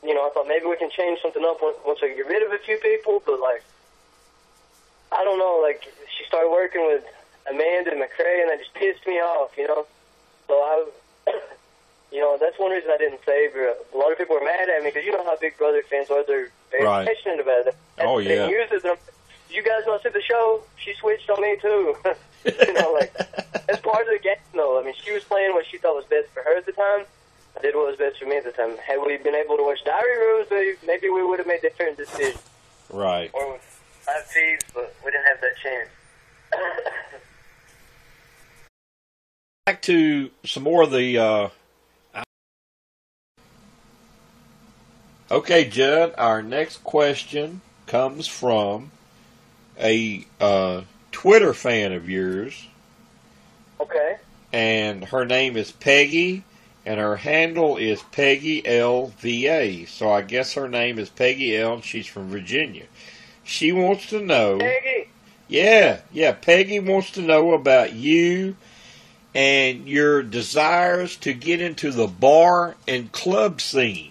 you know, I thought maybe we can change something up once we get rid of a few people, but, like, I don't know, like, she started working with Amanda and McCray, and that just pissed me off, you know? So you know, that's one reason I didn't save her. A lot of people were mad at me, because you know how Big Brother fans are. They're very passionate about it. Oh, yeah. They use it. You guys not see the show? She switched on me, too. You know, like, that's part of the game, though. I mean, she was playing what she thought was best for her at the time. I did what was best for me at the time. Had we been able to watch Diary Rooms, maybe we would have made different decisions. Right. Or with live feeds, but we didn't have that chance. Back to some more of the... Okay, Judd, our next question comes from a Twitter fan of yours. Okay. And her name is Peggy. And her handle is Peggy LVA. So I guess her name is Peggy L, and she's from Virginia. She wants to know... Peggy! Yeah, Peggy wants to know about you and your desires to get into the bar and club scene.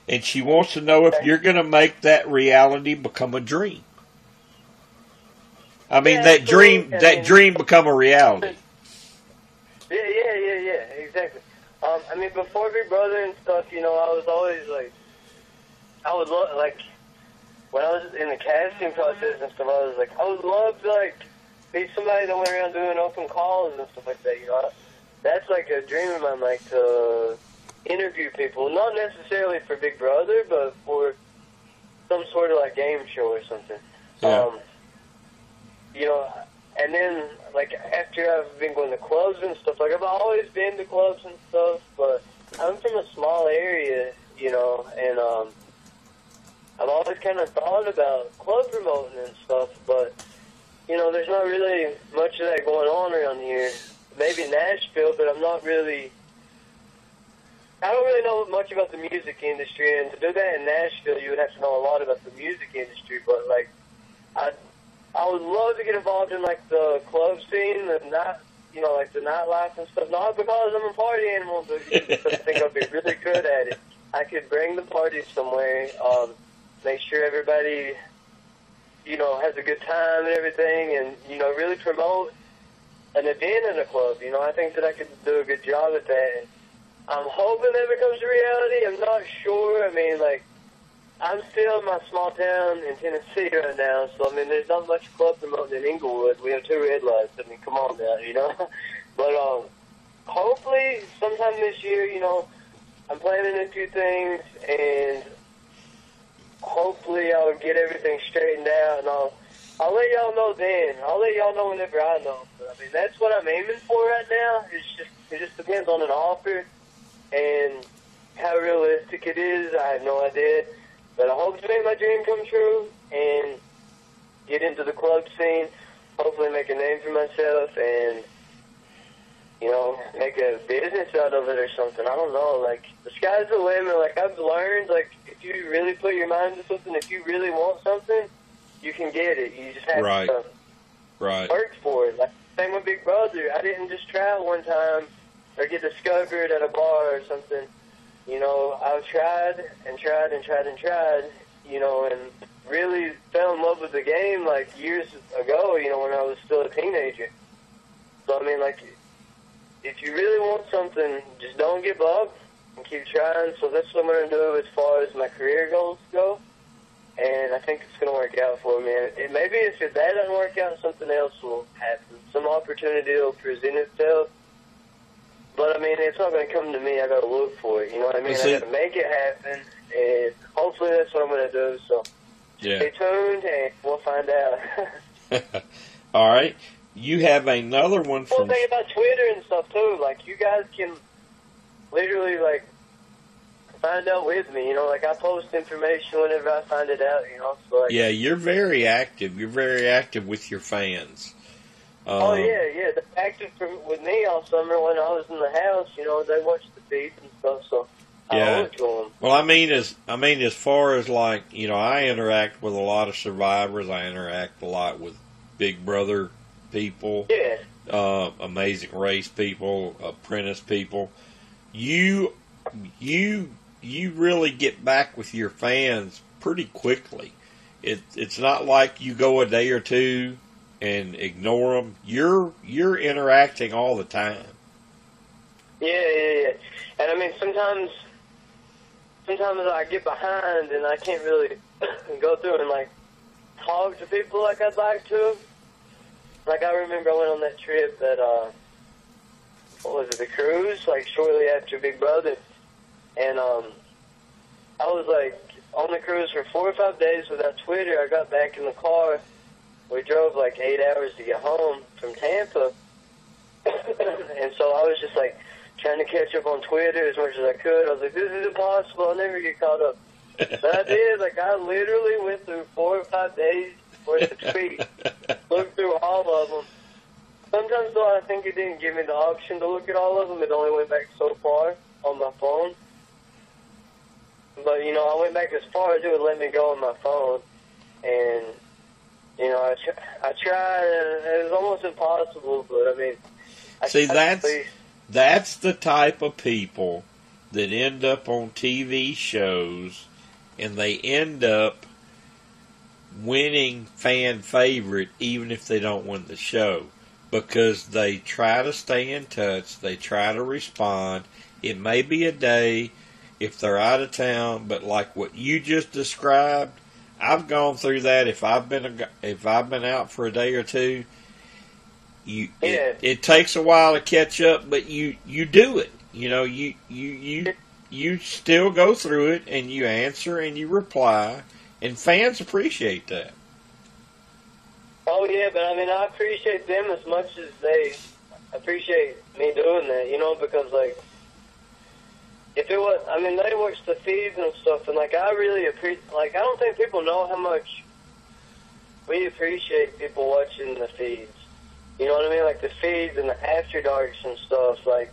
And she wants to know if you're going to make that reality become a dream. I mean, that dream become a reality. Yeah, exactly. I mean, before Big Brother and stuff, you know, I was always, like, I would love, like, when I was in the casting process and stuff, I was like, I would love to, like, be somebody that went around doing open calls and stuff like that, you know. That's, like, a dream of mine, like, to interview people, not necessarily for Big Brother, but for some sort of, like, game show or something. Yeah. You know, and then, like, after I've been going to clubs and stuff, like, I've always been to clubs and stuff, but I'm from a small area, you know, and, I've always kind of thought about club promoting and stuff, but, you know, there's not really much of that going on around here. Maybe Nashville, but I don't really know much about the music industry, and to do that in Nashville, you would have to know a lot about the music industry, but, like, I would love to get involved in, like, the club scene, the nightlife and stuff, not because I'm a party animal, but because I think I'd be really good at it. I could bring the party somewhere, make sure everybody, you know, has a good time and everything, and, you know, really promote an event in a club. You know, I think that I could do a good job at that. I'm hoping that becomes a reality. I'm not sure. I mean, like, I'm still in my small town in Tennessee right now, so, I mean, there's not much club promoting in Inglewood. We have 2 red lights. I mean, come on now, you know? But hopefully sometime this year, you know, I'm planning a few things, and hopefully I'll get everything straightened out, and I'll let y'all know then. I'll let y'all know whenever I know. But, I mean, that's what I'm aiming for right now. It just depends on an offer and how realistic it is. I have no idea. But I hope to make my dream come true and get into the club scene, hopefully make a name for myself, and, you know, make a business out of it or something. I don't know. Like, the sky's the limit. Like, I've learned, like, if you really put your mind to something, if you really want something, you can get it. You just have to work for it. Like, same with Big Brother. I didn't just try one time or get discovered at a bar or something. You know, I tried and tried and tried and tried, you know, and really fell in love with the game, like, years ago, you know, when I was still a teenager. So, I mean, like, if you really want something, just don't give up and keep trying. So that's what I'm going to do as far as my career goals go. And I think it's going to work out for me. Maybe if that doesn't work out, something else will happen. Some opportunity will present itself. But, I mean, it's not going to come to me. I got to look for it. You know what I mean? I got to make it happen. And hopefully that's what I'm going to do. So stay tuned, and we'll find out. All right. You have another one from... One thing about Twitter and stuff, too. Like, you guys can literally, like, find out with me. You know, like, I post information whenever I find it out, you know. So, like, yeah, you're very active. You're very active with your fans. Yeah. They're active with me all summer when I was in the house. You know, they watched the feeds and stuff, so I always go them. Well, I mean, as far as, like, you know, I interact with a lot of survivors. I interact a lot with Big Brother people, Amazing Race people, Apprentice people. You really get back with your fans pretty quickly. It's not like you go a day or two and ignore them. You're interacting all the time. Yeah. And I mean, sometimes I get behind and I can't really go through and, like, talk to people like I'd like to. Like, I remember I went on that trip that, what was it, the cruise, like, shortly after Big Brother. And I was, like, on the cruise for 4 or 5 days without Twitter. I got back in the car. We drove, like, 8 hours to get home from Tampa. And so I was just, like, trying to catch up on Twitter as much as I could. I was like, this is impossible. I'll never get caught up. But I did. Like, I literally went through 4 or 5 days worth of tweets, looked through all of them. Sometimes, though, I think it didn't give me the option to look at all of them. It only went back so far on my phone. But, you know, I went back as far as it would let me go on my phone. And, you know, I tried, and it was almost impossible, but, I mean... That's the type of people that end up on TV shows, and they end up winning fan favorite even if they don't win the show, because they try to stay in touch, they try to respond. It may be a day if they're out of town, but like what you just described, I've gone through that. If I've been out for a day or two, it takes a while to catch up, but you do it. You know, you still go through it, and you answer and you reply, and fans appreciate that. Oh yeah, but I mean, I appreciate them as much as they appreciate me doing that. You know, because, like, if it was, I mean, they watch the feeds and stuff, and, like, I really appreciate, like, I don't think people know how much we appreciate people watching the feeds. You know what I mean? Like, the feeds and the After Darks and stuff, like,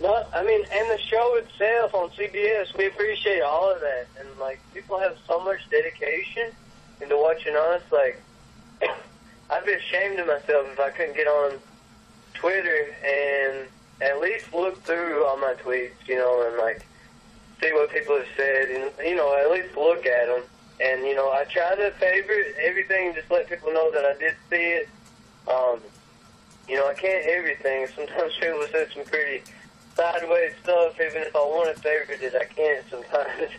not, I mean, and the show itself on CBS, we appreciate all of that, and, like, people have so much dedication into watching us, like, I'd be ashamed of myself if I couldn't get on Twitter and at least look through all my tweets, you know, and, like, see what people have said, and, you know, at least look at them. And, you know, I try to favorite everything, just let people know that I did see it. You know, I can't everything. Sometimes people say some pretty sideways stuff. Even if I want to favorite it, I can't sometimes.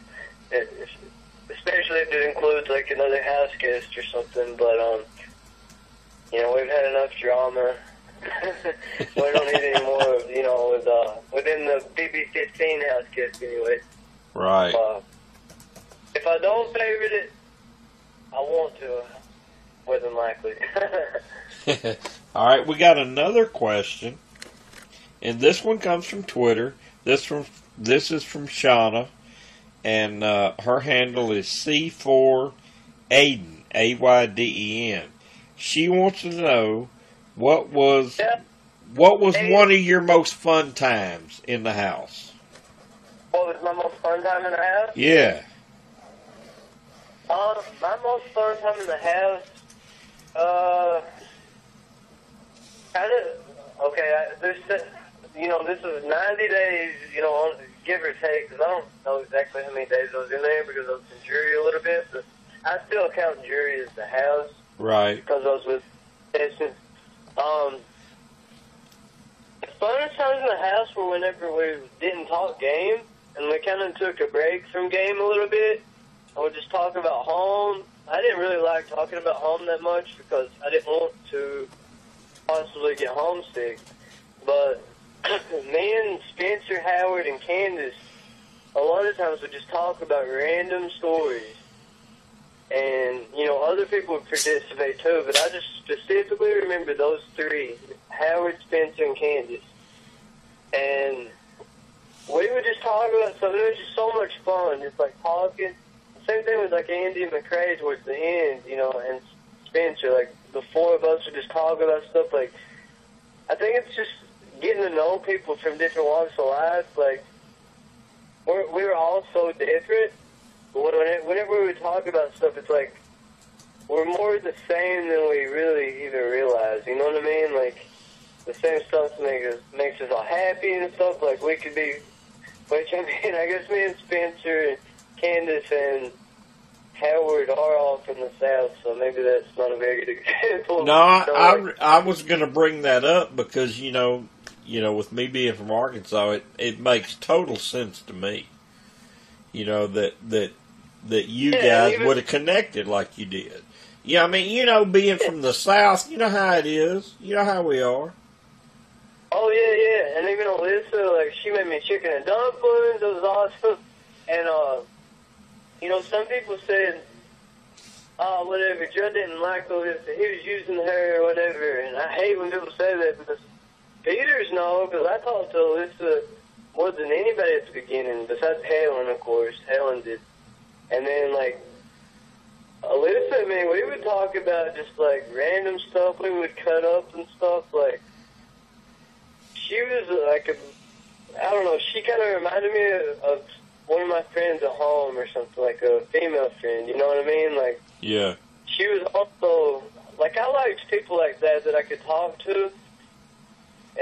Especially if it includes, like, another house guest or something. But, you know, we've had enough drama. We don't need any more, you know, within the BB15 house guest anyway. Right. If I don't favorite it, I want to, more than likely. All right, we got another question, and this one comes from Twitter. This is from Shauna, and her handle is C4Aiden, Ayden. She wants to know what was one of your most fun times in the house. What was my most fun time in the house? Yeah. My most fun time in the house, you know, this was 90 days, you know, give or take, because I don't know exactly how many days I was in there because I was in jury a little bit, but I still count jury as the house. Right. Because I was with patients. The funnest times in the house were whenever we didn't talk game, and we kind of took a break from game a little bit, and we'd just talk about home. I didn't really like talking about home that much because I didn't want to possibly get homesick. But me and Spencer, Howard, and Candace, a lot of times would just talk about random stories. And, you know, other people would participate too, but I just specifically remember those three, Howard, Spencer, and Candace. And we would just talk about something. It was just so much fun, just like talking. Same thing with like Andy and McCrae towards the end, you know, and Spencer. Like the four of us would just talk about stuff. Like, I think it's just getting to know people from different walks of life. Like, we were all so different. Whenever we would talk about stuff, it's like we're more the same than we really even realize. You know what I mean? Like, the same stuff makes us all happy and stuff. Like, we could be, which, I mean, I guess me and Spencer and Candace and Howard are all from the South, so maybe that's not a very good example. No, I was going to bring that up because, you know, with me being from Arkansas, it makes total sense to me. You know, that you guys would have connected like you did. Yeah, I mean, you know, being from the South, you know how it is. You know how we are. Oh, yeah. And even Alyssa, like, she made me chicken and dumplings. It was awesome. And, you know, some people said, whatever, Judd didn't like Alyssa. He was using her or whatever. And I hate when people say that because Peters know, because I talked to Alyssa more than anybody at the beginning, besides Helen, of course. Helen did. And then, like, Alyssa, man, we would talk about just, like, random stuff. We would cut up and stuff. Like, she was, like, I don't know, she kind of reminded me of one of my friends at home or something, like a female friend, you know what I mean? Like, yeah. She was also, like, I liked people like that I could talk to.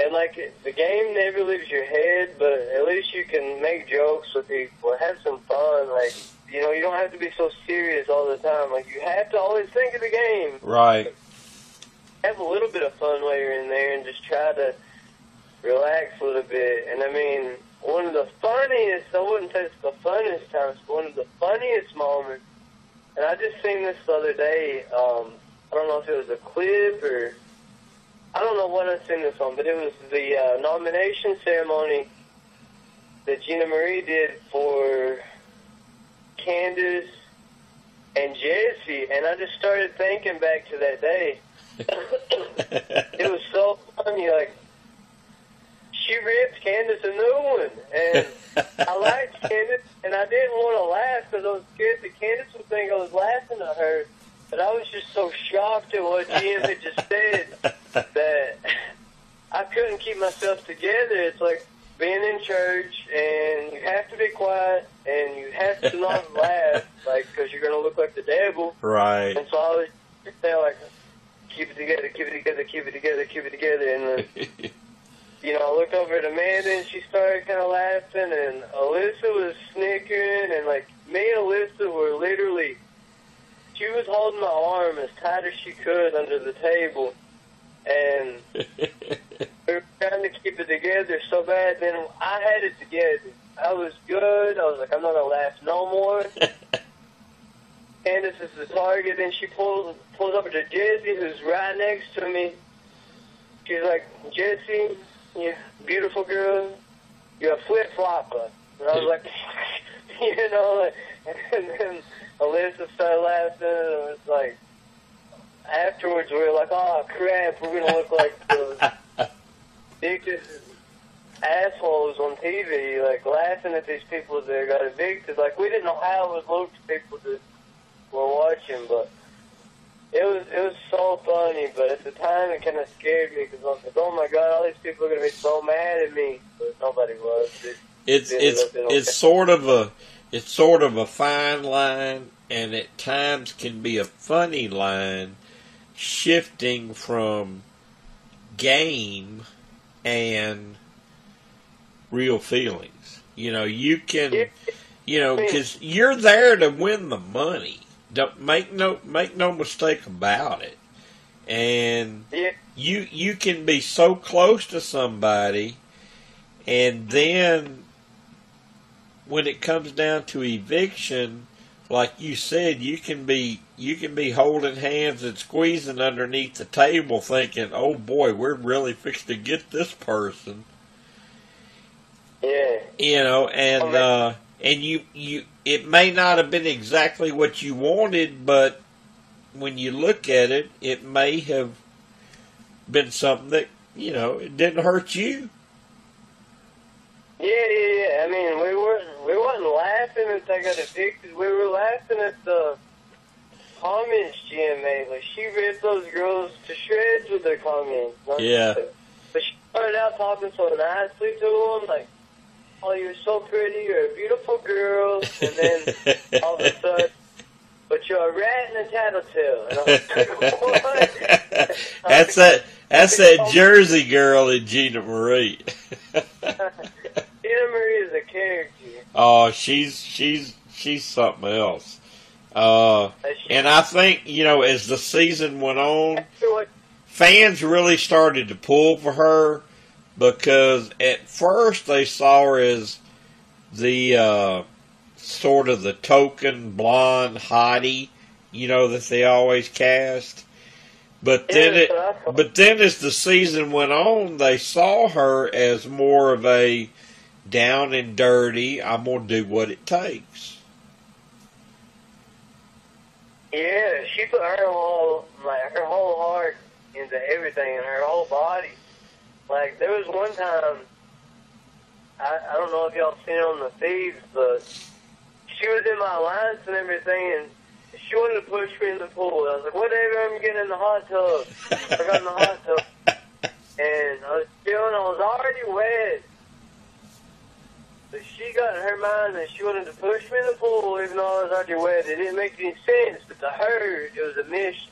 And, like, the game never leaves your head, but at least you can make jokes with people, have some fun. Like, you know, you don't have to be so serious all the time. Like, you have to always think of the game. Right. Have a little bit of fun while you're in there and just try to relax a little bit. And, I mean, one of the funniest, I wouldn't say it's the funniest times, but one of the funniest moments, and I just seen this the other day, I don't know if it was a clip or, I don't know what I seen this on, but it was the nomination ceremony that Gina Marie did for Candace and Jesse, and I just started thinking back to that day. It was so funny, like, she ripped Candace a new one. And I liked Candace, and I didn't want to laugh because I was scared that Candace would think I was laughing at her. But I was just so shocked at what Jim had just said that I couldn't keep myself together. It's like being in church, and you have to be quiet, and you have to not laugh, like, because you're going to look like the devil. Right. And so I was just there, like, keep it together, keep it together, keep it together, keep it together. And you know, I looked over at Amanda, and she started kind of laughing, and Alyssa was snickering, and, like, me and Alyssa were literally, she was holding my arm as tight as she could under the table, and we were trying to keep it together so bad. Then I had it together. I was good. I was like, I'm not going to laugh no more. Candace is the target, and she pulls over to Jessie, who's right next to me. She's like, Jessie, you beautiful girl, you're a flip-flopper. And I was like, you know, and then Alyssa started laughing, and it was like, afterwards we were like, oh crap, we're going to look like those biggest assholes on TV, like laughing at these people that got evicted. Like, we didn't know how it would look to people that were watching, but it was so funny. But at the time, it kind of scared me because I was like, oh my god, all these people are going to be so mad at me. But nobody was. It's sort of a fine line, and at times can be a funny line, shifting from game and real feelings. You know, you can, you know, because you're there to win the money. Don't make no mistake about it. And you can be so close to somebody, and then when it comes down to eviction, like you said, you can be holding hands and squeezing underneath the table, thinking, "Oh boy, we're really fixed to get this person." Yeah. You know, and you it may not have been exactly what you wanted, but when you look at it, it may have been something that, you know, it didn't hurt you. Yeah. I mean, we wasn't laughing at they got evicted. We were laughing at the comments Jim made. Like, she ripped those girls to shreds with their comments. Yeah. But she started out talking so nicely to them, like, oh, you're so pretty, you're a beautiful girl, and then all of a sudden, but you're a rat and a tattletale. And I was like, what? That's that Jersey girl in Gina Marie. Gina Marie is a character. Oh, she's something else. And I think, you know, as the season went on, fans really started to pull for her, because at first they saw her as the sort of the token blonde hottie, you know, that they always cast. But then as the season went on, they saw her as more of a down and dirty, I'm gonna do what it takes. Yeah, she put her whole heart into everything, and her whole body. Like, there was one time, I don't know if y'all seen it on the feeds, but she was in my alliance and everything, and she wanted to push me in the pool. I was like, whatever, I'm getting in the hot tub. I got in the hot tub, and I was chilling, I was already wet. But she got in her mind that she wanted to push me in the pool even though I was already wet. It didn't make any sense, but to her, it was a mission.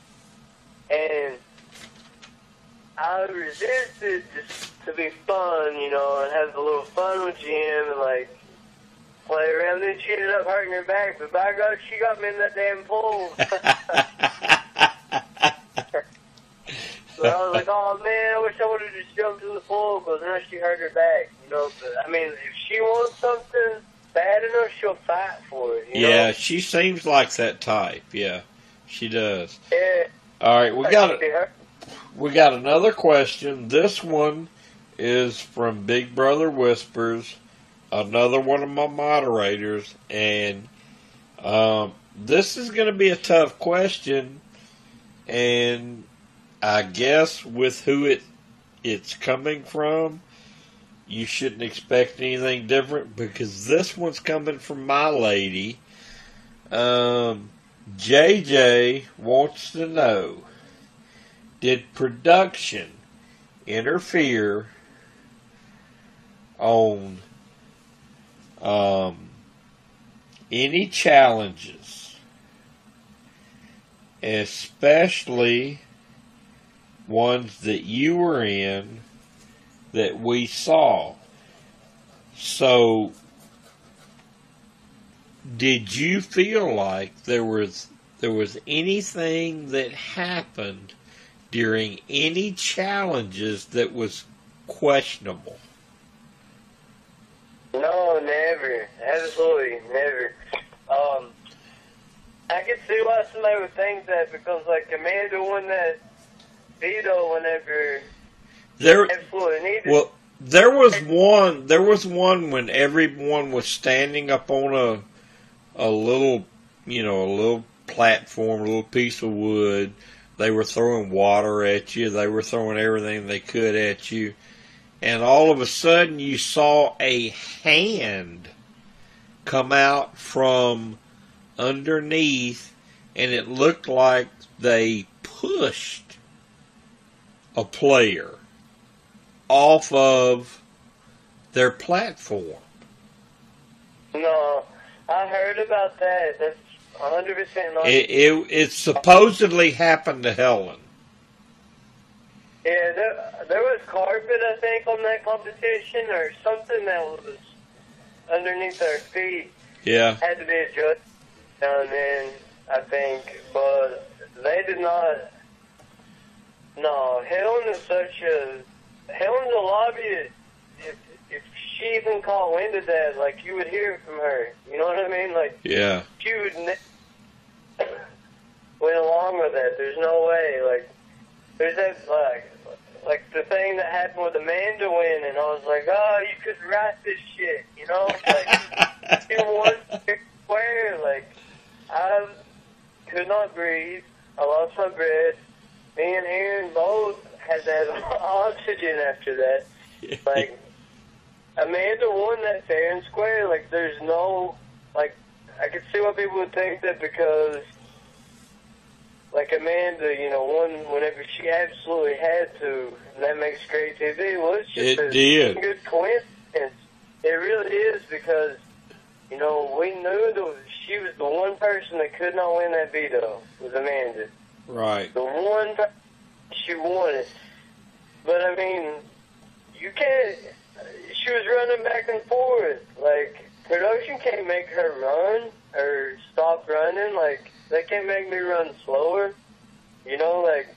And I resisted just to be fun, you know, and have a little fun with Jim and, like, play around. Then she ended up hurting her back, but by God, she got me in that damn pool. So I was like, oh man, I wish I would have just jumped in the pool, because now she hurt her back, you know. But I mean, if she wants something bad enough, she'll fight for it, you know? She seems like that type. Yeah, she does. Yeah. All right, we got another question. This one is from Big Brother Whispers, another one of my moderators, and this is going to be a tough question, and I guess with who it's coming from, you shouldn't expect anything different because this one's coming from my lady. JJ wants to know, did production interfere on any challenges, especially ones that you were in that we saw? So, did you feel like there was anything that happened during any challenges that was questionable? No, never. Absolutely never. I can see why somebody would think that because, like, Amanda won that veto whenever absolutely needed. Well, there was one when everyone was standing up on a little, a little platform, a little piece of wood. They were throwing water at you. They were throwing everything they could at you. And all of a sudden you saw a hand come out from underneath, and it looked like they pushed a player off of their platform. No, I heard about that. That's 100% not. It supposedly happened to Helen. Yeah, there was carpet, I think, on that competition, or something that was underneath our feet. Yeah. Had to be adjusted down then, I think, but they did not. No, Helen's a lobbyist. If she even caught wind of that, like, you would hear it from her. You know what I mean? Like, yeah. She would went along with that. There's no way. Like, there's that, like the thing that happened with Amanda winning. I was like, oh, you could write this shit, you know? Like, 2-1 square. Like, I could not breathe. I lost my breath. Me and Aaron both had that oxygen after that. Like, Amanda won that fair and square. Like, there's no, like, I could see why people would think that because, like, Amanda, won whenever she absolutely had to. And that makes great TV. Well, it's just a good coincidence. It really is because, we knew that she was the one person that could not win that veto, was Amanda. Right. The one person she won it. But, I mean, you can't, she was running back and forth. Like, production can't make her run or stop running. Like, they can't make me run slower. Like,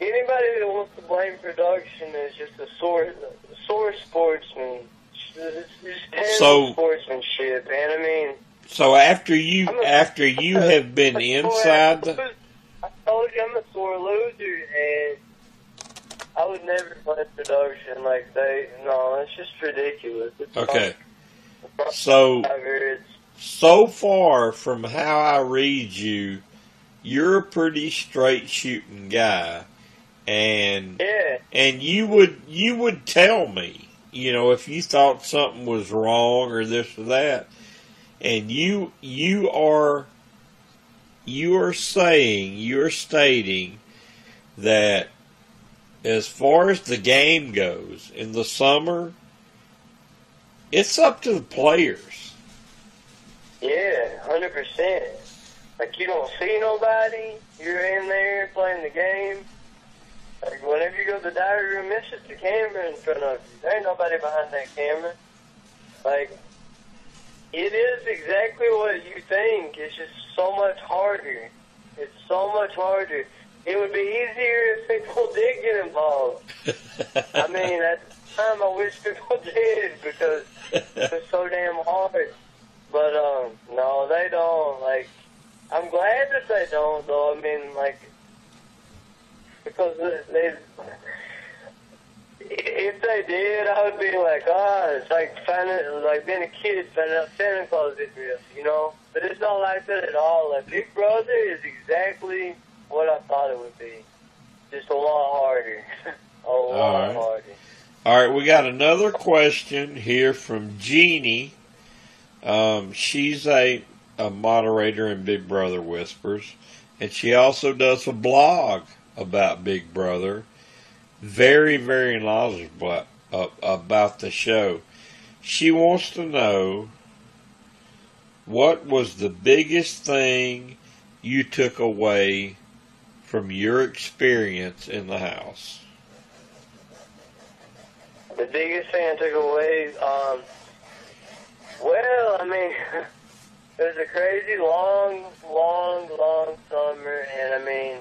anybody that wants to blame production is just a sore sportsman. It's just terrible sportsmanship. And, I mean... So after you have been inside the... I told you I'm a sore loser, and I would never blame production. Like, it's just ridiculous. It's okay. So far from how I read you, you're a pretty straight shooting guy, and you would tell me, if you thought something was wrong or this or that, and you are stating that as far as the game goes in the summer, it's up to the players. Yeah, 100%. Like, you don't see nobody. You're in there playing the game. Like, whenever you go to the diary room, it's just a camera in front of you. There ain't nobody behind that camera. Like, it is exactly what you think. It's just so much harder. It's so much harder. It would be easier if people did get involved. I mean, at the time, I wish people did because it's so damn hard. But, no, they don't. Like, I'm glad that they don't, though. I mean, like, because if they did, I would be like, it's like being a kid finding out Santa Claus is real, But it's not like that at all. Like, Big Brother is exactly what I thought it would be. Just a lot harder. A lot harder. All right, we got another question here from Jeannie. She's a moderator in Big Brother Whispers, and she also does a blog about Big Brother. Very, very knowledgeable about the show. She wants to know, what was the biggest thing you took away from your experience in the house? The biggest thing I took away, well, I mean, it was a crazy long summer, and I mean,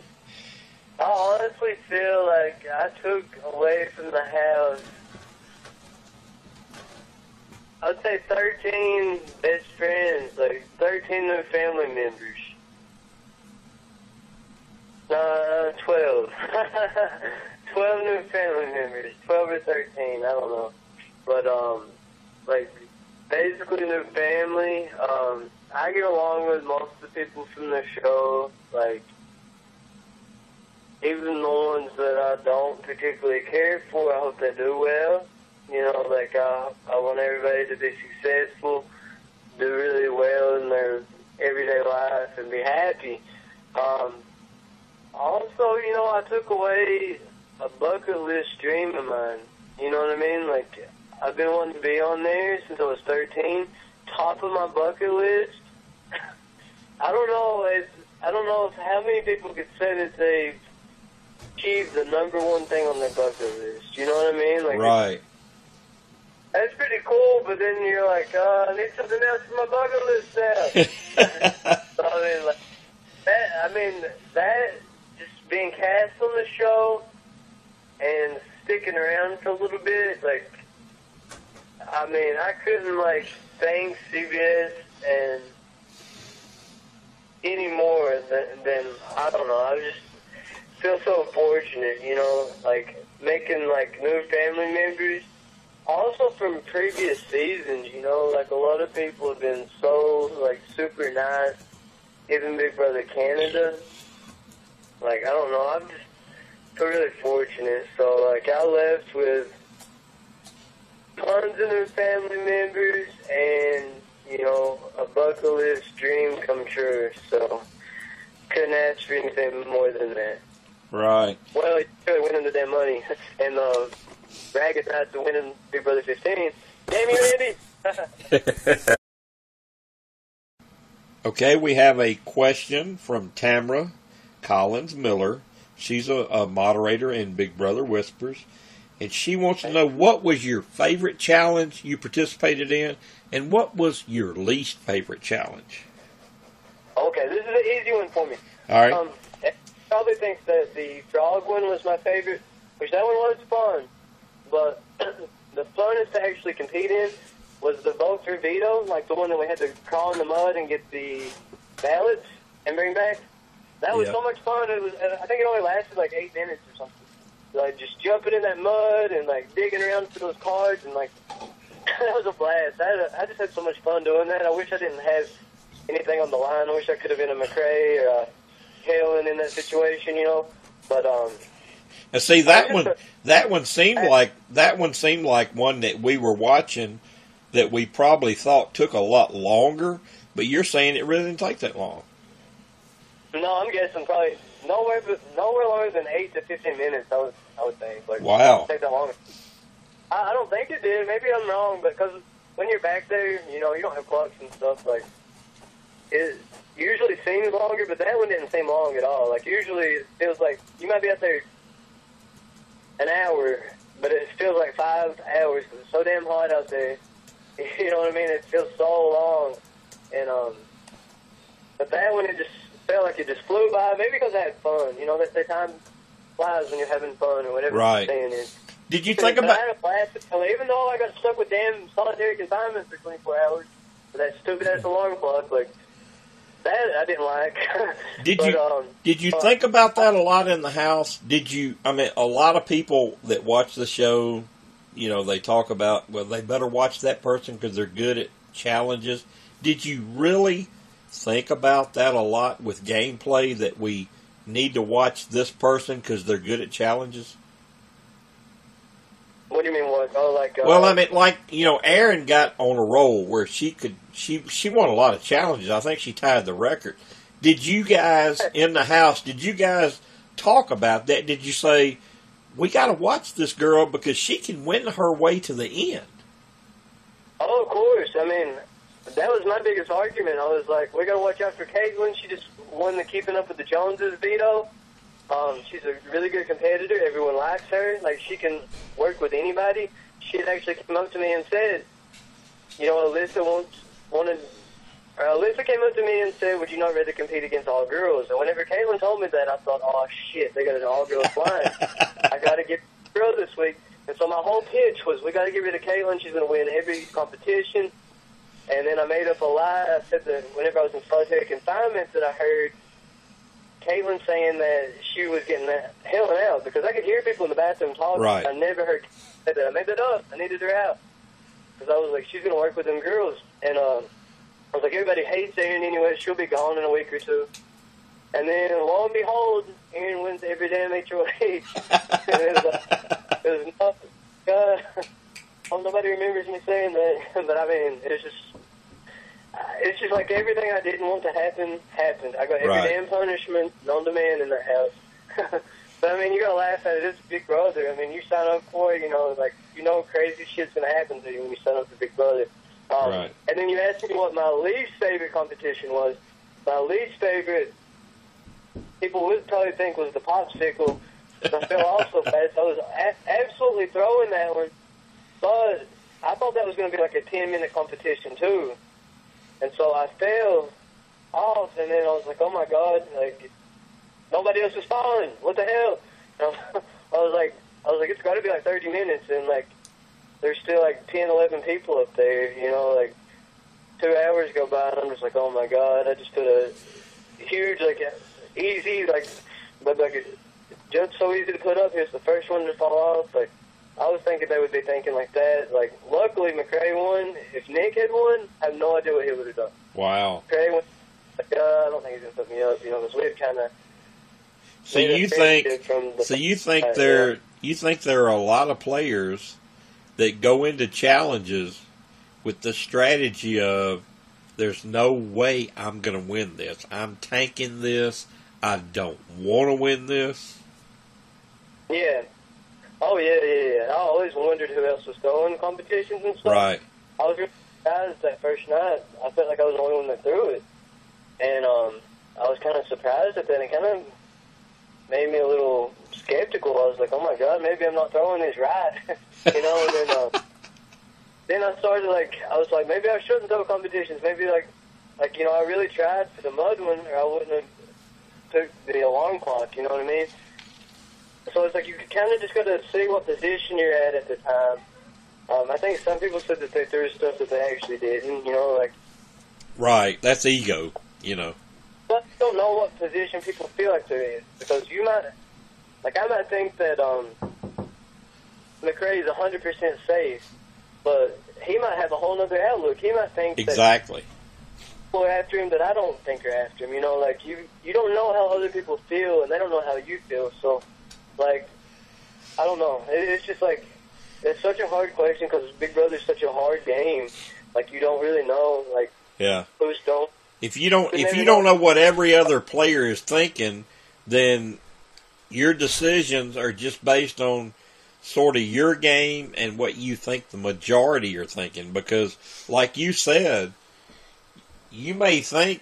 I honestly feel like I took away from the house, I'd say 13 best friends, like 13 new family members. No, 12. 12 new family members, 12 or 13, I don't know. But, like, basically new family. I get along with most of the people from the show, like, even the ones that I don't particularly care for, I hope they do well. You know, like, I want everybody to be successful, do really well in their everyday life, and be happy. Also, you know, I took away a bucket list dream of mine. You know what I mean? Like, I've been wanting to be on there since I was 13. Top of my bucket list. I don't know if how many people could say that they've achieved the #1 thing on their bucket list. You know what I mean? Like, right. That's pretty cool, but then you're like, I need something else for my bucket list now. So, I mean, that just being cast on the show and sticking around for a little bit, like, I mean, I couldn't, like, thank CBS and any more than I don't know, I just feel so fortunate, you know, like, making, like, new family members. Also from previous seasons, you know, like, a lot of people have been so, like, super nice, even Big Brother Canada. Like, I don't know, I'm just feel really fortunate. So, like, I left with tons of new family members and, you know, a bucket list dream come true. So, couldn't ask for anything more than that. Right. Well, you really winning the damn money and bragging about to winning Big Brother 15. Damn you, Andy! Okay, we have a question from Tamara Collins Miller. She's a moderator in Big Brother Whispers, and she wants to know, what was your favorite challenge you participated in, and what was your least favorite challenge? Okay, this is an easy one for me. All right. Everybody probably thinks that the frog one was my favorite, which that one was fun, but the funnest to actually compete in was the vote for veto, like the one that we had to crawl in the mud and get the ballots and bring back. That was so much fun. It was, I think it only lasted like 8 minutes or something. Like, just jumping in that mud and, like, digging around for those cards, and, like, that was a blast. I just had so much fun doing that. I wish I didn't have anything on the line. I wish I could have been a McRae or a Halen in that situation, you know. But now, see, that one seemed like one that we were watching that we probably thought took a lot longer. But you're saying it really didn't take that long. No, I'm guessing probably nowhere longer than 8 to 15 minutes. I would think. Like, wow. It didn't take that long. I don't think it did. Maybe I'm wrong, but because when you're back there, you know, you don't have clocks and stuff. Like, it usually seems longer, but that one didn't seem long at all. Like, usually it feels like you might be out there an hour, but it feels like 5 hours because it's so damn hot out there. You know what I mean? It feels so long, and but that one, it just felt like it just flew by. Maybe because I had fun. You know, that time flies when you're having fun or whatever right. you're saying is. Did you think about... I had a blast, even though I got stuck with damn solitary confinement for 24 hours, with that stupid-ass alarm clock, like, that I didn't like. Did you think about that a lot in the house? A lot of people that watch the show, you know, they talk about, well, they better watch that person because they're good at challenges. Did you really think about that a lot with gameplay, that we need to watch this person because they're good at challenges? What do you mean what? Oh, like well, I mean, like, you know, Erin got on a roll where she won a lot of challenges. I think she tied the record. Did you guys in the house? Did you guys talk about that? Did you say we got to watch this girl because she can win her way to the end? Oh, of course. I mean, that was my biggest argument. I was like, we got to watch out for Caitlin. She just won the Keeping Up with the Joneses veto. She's a really good competitor. Everyone likes her. Like, she can work with anybody. She had actually come up to me and said, you know, Alyssa came up to me and said, would you not rather compete against all girls? And whenever Caitlin told me that, I thought, oh, shit, they got an all-girls line. I got to get a girl this week. And so my whole pitch was, we got to get rid of Caitlin. She's going to win every competition. And then I made up a lie. I said that whenever I was in solitary confinement that I heard Caitlin saying that she was getting held out because I could hear people in the bathroom talking. Right. I never heard say that. I made that up. I needed her out because I was like, she's going to work with them girls. And I was like, everybody hates Erin anyway. She'll be gone in a week or two. And then, lo and behold, Erin wins every damn HOH. And it was nothing. Nobody remembers me saying that, but I mean, it's just like everything I didn't want to happen happened. I got every damn punishment known to man in that house. But I mean, you gotta laugh at it. It's Big Brother. I mean, you sign up for it, you know, like, you know, crazy shit's gonna happen to you when you sign up for Big Brother. Right. And then you asked me what my least favorite competition was. My least favorite, people would probably think, was the popsicle. I fell off so fast. I was absolutely throwing that one. But I thought that was going to be like a 10-minute competition, too. And so I fell off, and then I was like, oh, my God, like, nobody else is falling. What the hell? And I was like, it's got to be like 30 minutes, and, like, there's still, like, 10, 11 people up there, you know, like, 2 hours go by, and I'm just like, oh, my God, I just put a huge, like, easy, like, but, like, just so easy to put up. Here's the first one to fall off, like, I was thinking they would be thinking like that. Like, luckily, McRae won. If Nick had won, I have no idea what he would have done. Wow. McRae won. Like, I don't think he's going to put me up, you know, because we had kind of... So you think there are a lot of players that go into challenges with the strategy of, there's no way I'm going to win this. I'm tanking this. I don't want to win this. Yeah. Oh, yeah. I always wondered who else was going competitions and stuff. Right. I was really surprised that first night. I felt like I was the only one that threw it. And I was kind of surprised at that. It kind of made me a little skeptical. I was like, oh, my God, maybe I'm not throwing this right. You know, and then I started, like, I was like, maybe I shouldn't throw competitions. Maybe, like you know, I really tried for the mud one, or I wouldn't have took the alarm clock, you know what I mean? So it's like you kind of just got to see what position you're at the time. I think some people said that they threw stuff that they actually didn't, you know, like... Right, that's ego, you know. But you don't know what position people feel like they're in, because you might... Like, I might think that McRae is 100% safe, but he might have a whole other outlook. He might think exactly. that people are after him that I don't think are after him, you know, like, you don't know how other people feel, and they don't know how you feel, so... Like, I don't know. It's just like, it's such a hard question because Big Brother's such a hard game. Like, you don't really know, like, who's don't. If you don't know what every other player is thinking, then your decisions are just based on sort of your game and what you think the majority are thinking. Because, like you said, you may think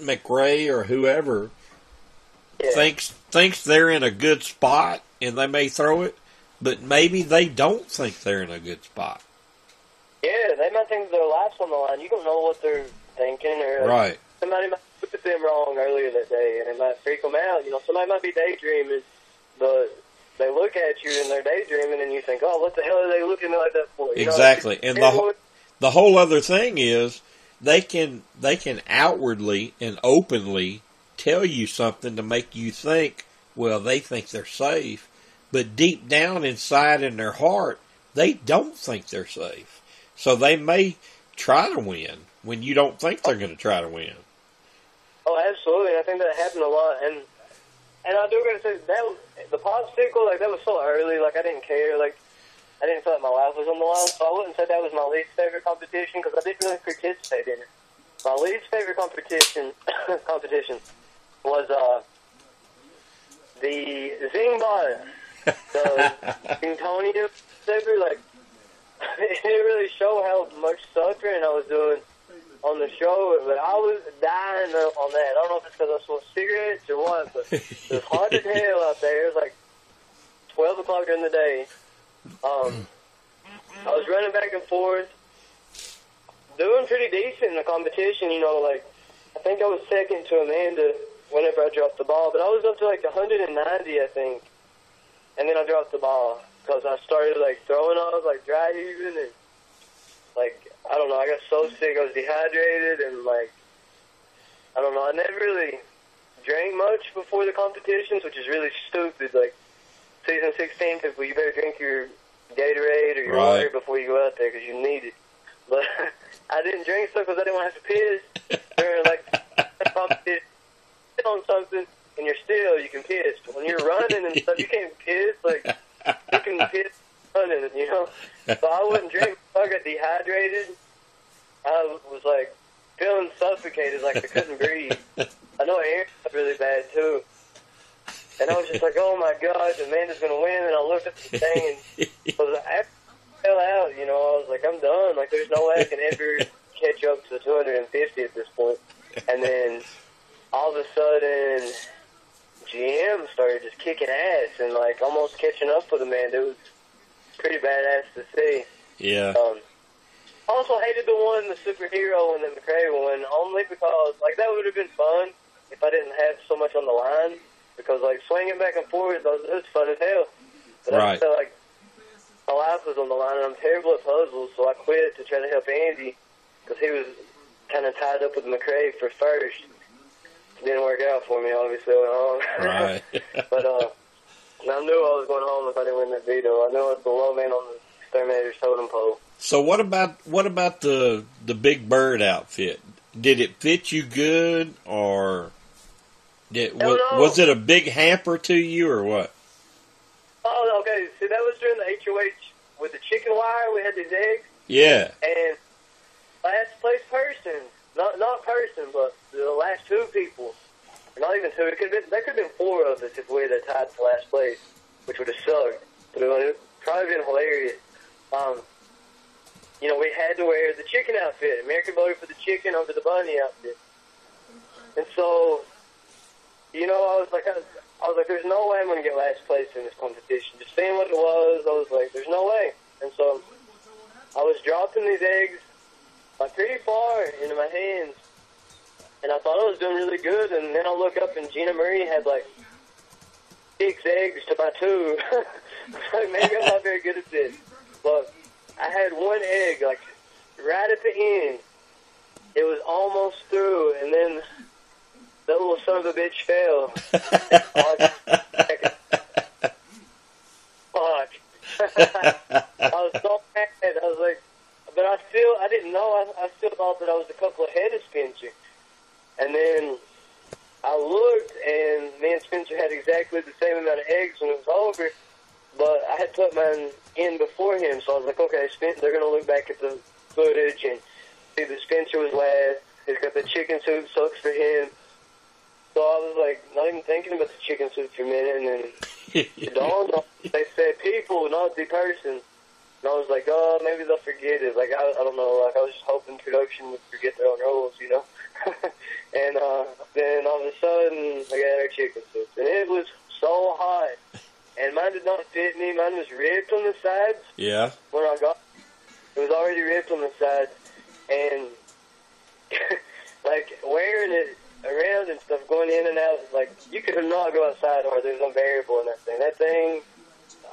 McRae or whoever thinks they're in a good spot and they may throw it, but maybe they don't think they're in a good spot. Yeah, they might think their life's on the line. You don't know what they're thinking, or right. Somebody might look at them wrong earlier that day, and it might freak them out. You know, somebody might be daydreaming, but they look at you and they're daydreaming, and you think, "Oh, what the hell are they looking at me like that for?" You exactly, know, and the whole other thing is they can outwardly and openly tell you something to make you think, well, they think they're safe, but deep down inside in their heart, they don't think they're safe. So they may try to win when you don't think they're going to try to win. Oh, absolutely. I think that happened a lot. And I do got to say, that the popsicle, like, that was so early, like, I didn't care. Like, I didn't feel like my life was on the line, so I wouldn't say that was my least favorite competition because I didn't really participate in it. My least favorite competition was the Zing Bar, the Zingtonian saber. Like, it didn't really show how much suffering I was doing on the show, but I was dying on that. I don't know if it's because I smoked cigarettes or what, but it was hot as hell out there. It was like 12 o'clock during the day. I was running back and forth, doing pretty decent in the competition, you know, like, I think I was second to Amanda whenever I dropped the ball, but I was up to like 190, I think, and then I dropped the ball, because I started, like, throwing off, like, dry heaving, and, like, I don't know, I got so sick, I was dehydrated, and, like, I don't know, I never really drank much before the competitions, which is really stupid, like, season 16, people, you better drink your Gatorade or your water before you go out there, because you need it. But I didn't drink stuff because I didn't want to have to piss during, like, a competition. On something, and you're still, you can piss. But when you're running and stuff, you can't piss, like, you can piss running, you know? So I wouldn't drink. I got dehydrated. I was, like, feeling suffocated, like I couldn't breathe. I know air was really bad, too. And I was just like, oh, my God, Amanda's going to win. And I looked at the thing, and I fell out, you know. I was like, I'm done. Like, there's no way I can ever catch up to 250 at this point. And then all of a sudden, GM started just kicking ass and, like, almost catching up with Amanda. It was pretty badass to see. Yeah. Also hated the one, the superhero, and the McRae one, only because, like, that would have been fun if I didn't have so much on the line. Because, like, swinging back and forth, it was fun as hell. But I felt like my life was on the line, and I'm terrible at puzzles, so I quit to try to help Andy because he was kind of tied up with McRae for first. It didn't work out for me, obviously, I went home. Right. But I knew I was going home if I didn't win that veto. I knew I was the low man on the Exterminator's totem pole. So what about the Big Bird outfit? Did it fit you good, or was it a big hamper to you, or what? Oh, okay. See, that was during the HOH with the chicken wire. We had these eggs. Yeah. And last place person, not person, but the last two people, not even two. There could have been four of us if we had tied for last place, which would have sucked. But it would have probably been hilarious. You know, we had to wear the chicken outfit. American voted for the chicken over the bunny outfit. And so, you know, I was like, there's no way I'm going to get last place in this competition. Just seeing what it was, I was like, there's no way. And so I was dropping these eggs like pretty far into my hands, and I thought I was doing really good. And then I look up, and Gina Marie had like 6 eggs to my 2. Like, maybe I'm not very good at this, but I had one egg like right at the end. It was almost through, and then that little son of a bitch fell. Fuck. I was so mad. I was like, but I didn't know. I still thought that I was a couple ahead of Spencer. And then I looked, and me and Spencer had exactly the same amount of eggs when it was over, but I had put mine in before him, so I was like, okay, they're going to look back at the footage and see that Spencer was last. He's got the chicken soup sucks for him. So I was like, not even thinking about the chicken soup for a minute, and then it dawned on me. They said people, not the person. And I was like, oh, maybe they'll forget it. Like, I don't know. Like, I was just hoping production would forget their own rules, you know? And then all of a sudden, I got our chicken soup. And it was so hot. And mine did not fit me. Mine was ripped on the sides. Yeah. When I got it was already ripped on the sides. And, like, wearing it around and stuff, going in and out, like, you could not go outside or there's no variable in that thing. That thing,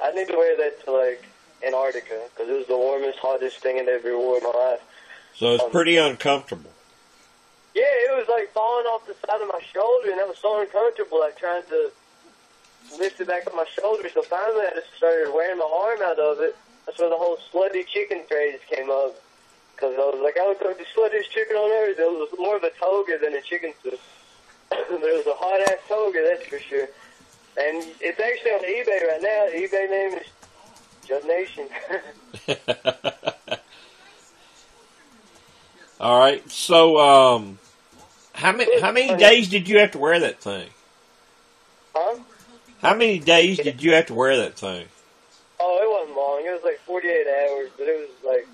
I need to wear that to, like, Antarctica, because it was the warmest, hottest thing I'd ever wore in my life. So it's pretty uncomfortable. Yeah, it was, like, falling off the side of my shoulder, and that was so uncomfortable, like, trying to lift it back on my shoulder. So finally I just started wearing my arm out of it. That's where the whole slutty chicken phrase came up. Because I was like, I would cook the sluttiest chicken on earth. It was more of a toga than a chicken soup. There was a hot-ass toga, that's for sure. And it's actually on eBay right now. The eBay name is Judd Nation. All right. So, how many days did you have to wear that thing? Huh? How many days did you have to wear that thing? Oh, it wasn't long. It was like 48 hours, but it was like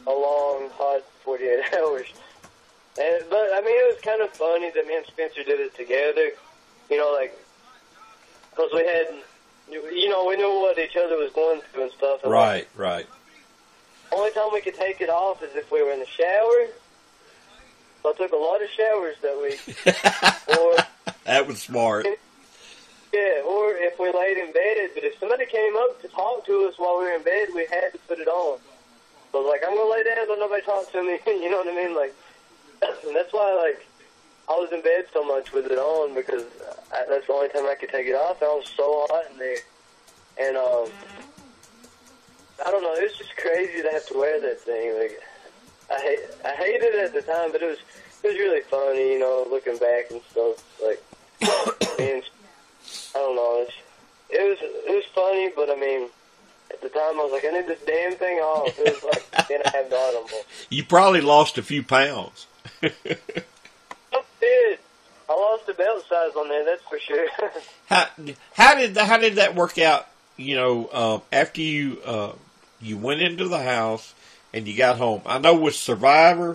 a long, hot 48 hours. But I mean, it was kind of funny that me and Spencer did it together. You know, like, because we had, you know, we knew what each other was going through and stuff. And right, right. Only time we could take it off is if we were in the shower. So I took a lot of showers that week. That was smart. Yeah, or if we laid in bed. But if somebody came up to talk to us while we were in bed, we had to put it on. So like, I'm going to lay down, don't nobody talk to me. You know what I mean? Like, and that's why, like, I was in bed so much with it on because that's the only time I could take it off. I was so hot in there. And, I don't know, it was just crazy to have to wear that thing. Like, I hated it at the time, but it was really funny, you know, looking back and stuff. Like, and I don't know, it was funny, but I mean, at the time I was like, I need this damn thing off. It was like $10.5. You probably lost a few pounds. I did. I lost a belt size on there, that's for sure. How did that work out? You know, after you went into the house and you got home. I know with Survivor,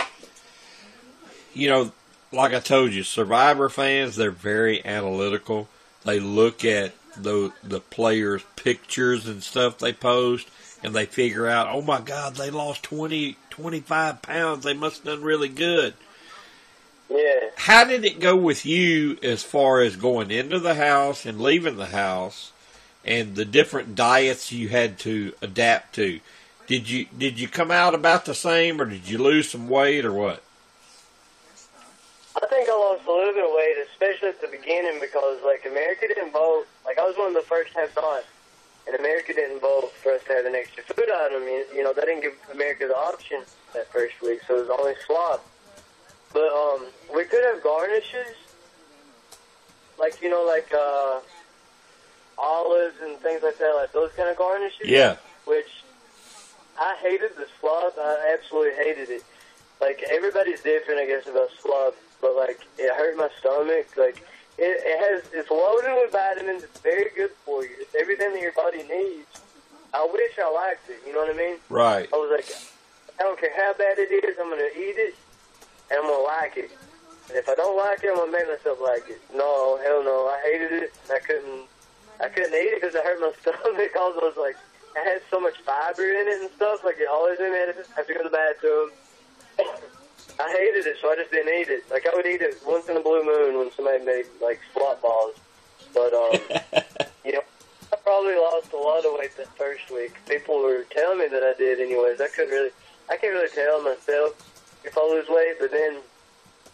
you know, like I told you, Survivor fans, they're very analytical. They look at the players' pictures and stuff they post, and they figure out, oh my God, they lost 20, 25 pounds. They must have done really good. Yeah. How did it go with you as far as going into the house and leaving the house and the different diets you had to adapt to? Did you come out about the same, or did you lose some weight, or what? I think I lost a little bit of weight, especially at the beginning, because, like, America didn't vote. Like, I was one of the first to have not, and America didn't vote for us to have an extra food item. You know, they didn't give America the option that first week, so it was only slop. But we could have garnishes, like, you know, like olives and things like that, like those kind of garnishes. Yeah. Which I hated the slop. I absolutely hated it. Like, everybody's different, I guess, about slop, but, like, it hurt my stomach. Like, it's loaded with vitamins. It's very good for you. It's everything that your body needs. I wish I liked it, you know what I mean? Right. I was like, I don't care how bad it is, I'm going to eat it, and I'm going to like it. And if I don't like it, I'm going to make myself like it. No, hell no. I hated it. I couldn't eat it because it hurt my stomach. Because I was like, I had so much fiber in it and stuff. Like, it always made me have to go to the bathroom. I hated it, so I just didn't eat it. Like, I would eat it once in a blue moon when somebody made, like, slop balls. But, you know, I probably lost a lot of weight that first week. People were telling me that I did anyways. I can't really tell myself if I lose weight, but then,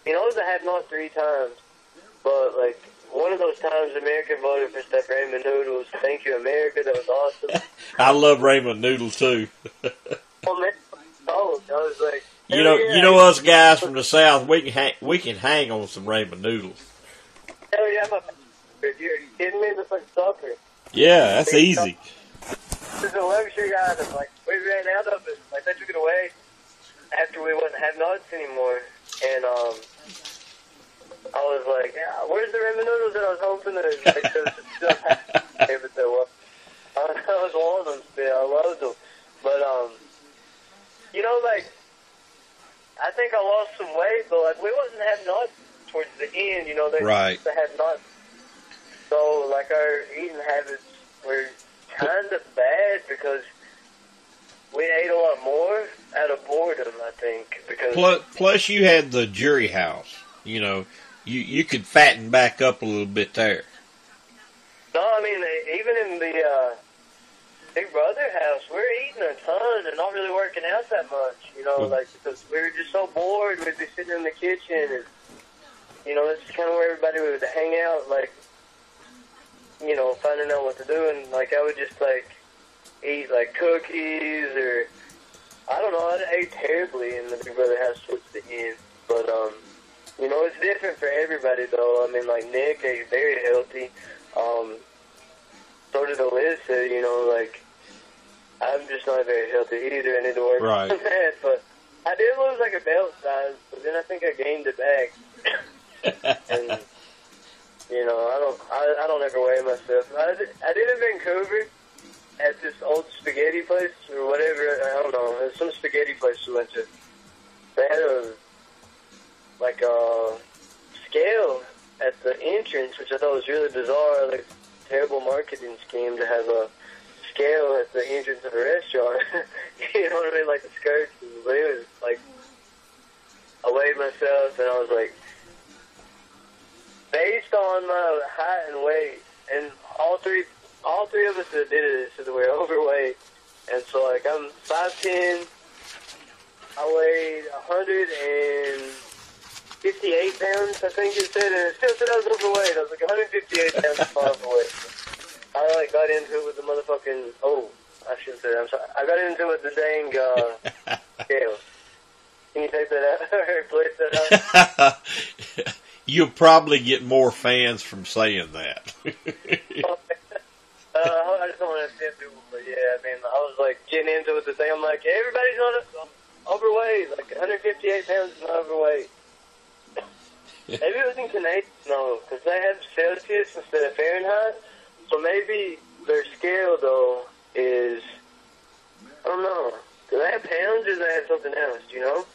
you know, I have not 3 times. But, like, one of those times America voted for stuff ramen noodles. Thank you, America. That was awesome. I love ramen noodles, too. Oh, man. Oh, I was like, you know us guys from the South, we can hang on some ramen noodles. Hell yeah, if you're kidding me, that's like soccer. Yeah, that's easy. There's a luxury item. Like, we ran out of it. Like, they took it away after we wouldn't have nuts anymore. And I was like, yeah, where's the ramen noodles that I was hoping that still had? But there was. That was one of them still. I loved them. But, you know, like, I think I lost some weight, but, like, we wasn't having nuts towards the end, you know. They had nuts. So, like, our eating habits were kind of bad because we ate a lot more out of boredom, I think. Because plus you had the jury house. You know, you could fatten back up a little bit there. No, I mean, even in the Big Brother house, we're eating a ton and not really working out that much, you know, like, because we were just so bored. We'd be sitting in the kitchen and, you know, this is kind of where everybody would hang out, like, you know, finding out what to do. And, like, I would just, like, eat, like, cookies or, I don't know, I ate terribly in the Big Brother house towards the end. But, you know, it's different for everybody, though. I mean, like, Nick ate very healthy. So did Alyssa, you know, like, I'm just not very healthy either. I need to work right. on that. But I did lose like a belt size, but then I think I gained it back. And you know, I don't ever weigh myself. I did in Vancouver at this old spaghetti place or whatever. I don't know. It was some spaghetti place we went to. They had a scale at the entrance, which I thought was really bizarre. Like, terrible marketing scheme to have a scale at the entrance of a restaurant. You know what I mean? Like the skirts. But it was like, I weighed myself and I was like, based on my height and weight, and all three of us that did it said that we're overweight. And so, like, I'm 5'10", I weighed 158 pounds, I think it said, and it still said I was overweight. I was like 158 pounds overweight. I, like, got into it with the motherfucking, I shouldn't say that, I'm sorry. I got into it with the dang scale. Can you take that out, or replace that out? You'll probably get more fans from saying that. I just don't want to offend people, but yeah, I mean, I was like getting into it the thing. I'm like, everybody's not overweight. Like 158 pounds is not overweight. Maybe it was in Canadian, no, because they have Celsius instead of Fahrenheit. So maybe their scale though is, I don't know. Do they have pounds or do they have something else? Do you know?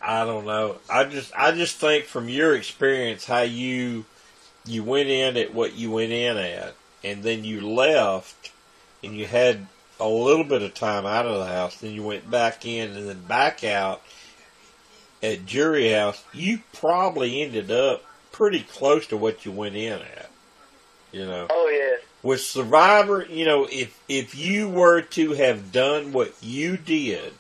I don't know. I just think from your experience how you went in at what you went in at, and then you left, and you had a little bit of time out of the house, then you went back in and then back out at jury house. You probably ended up pretty close to what you went in at. You know. Oh yeah. With Survivor, you know, if you were to have done what you did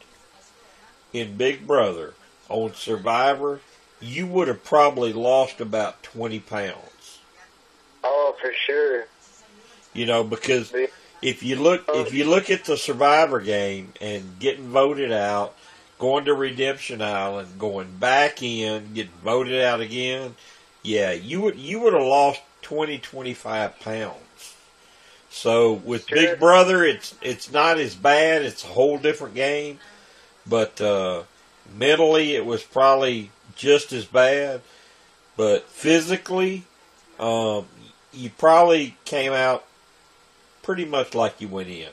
in Big Brother on Survivor, you would have probably lost about 20 pounds. Oh, for sure. You know, because if you look at the Survivor game and getting voted out, going to Redemption Island, going back in, getting voted out again, yeah, you would have lost 20, 25 pounds. So with Sure. Big Brother, it's not as bad. It's a whole different game. But mentally, it was probably just as bad. But physically, you probably came out pretty much like you went in.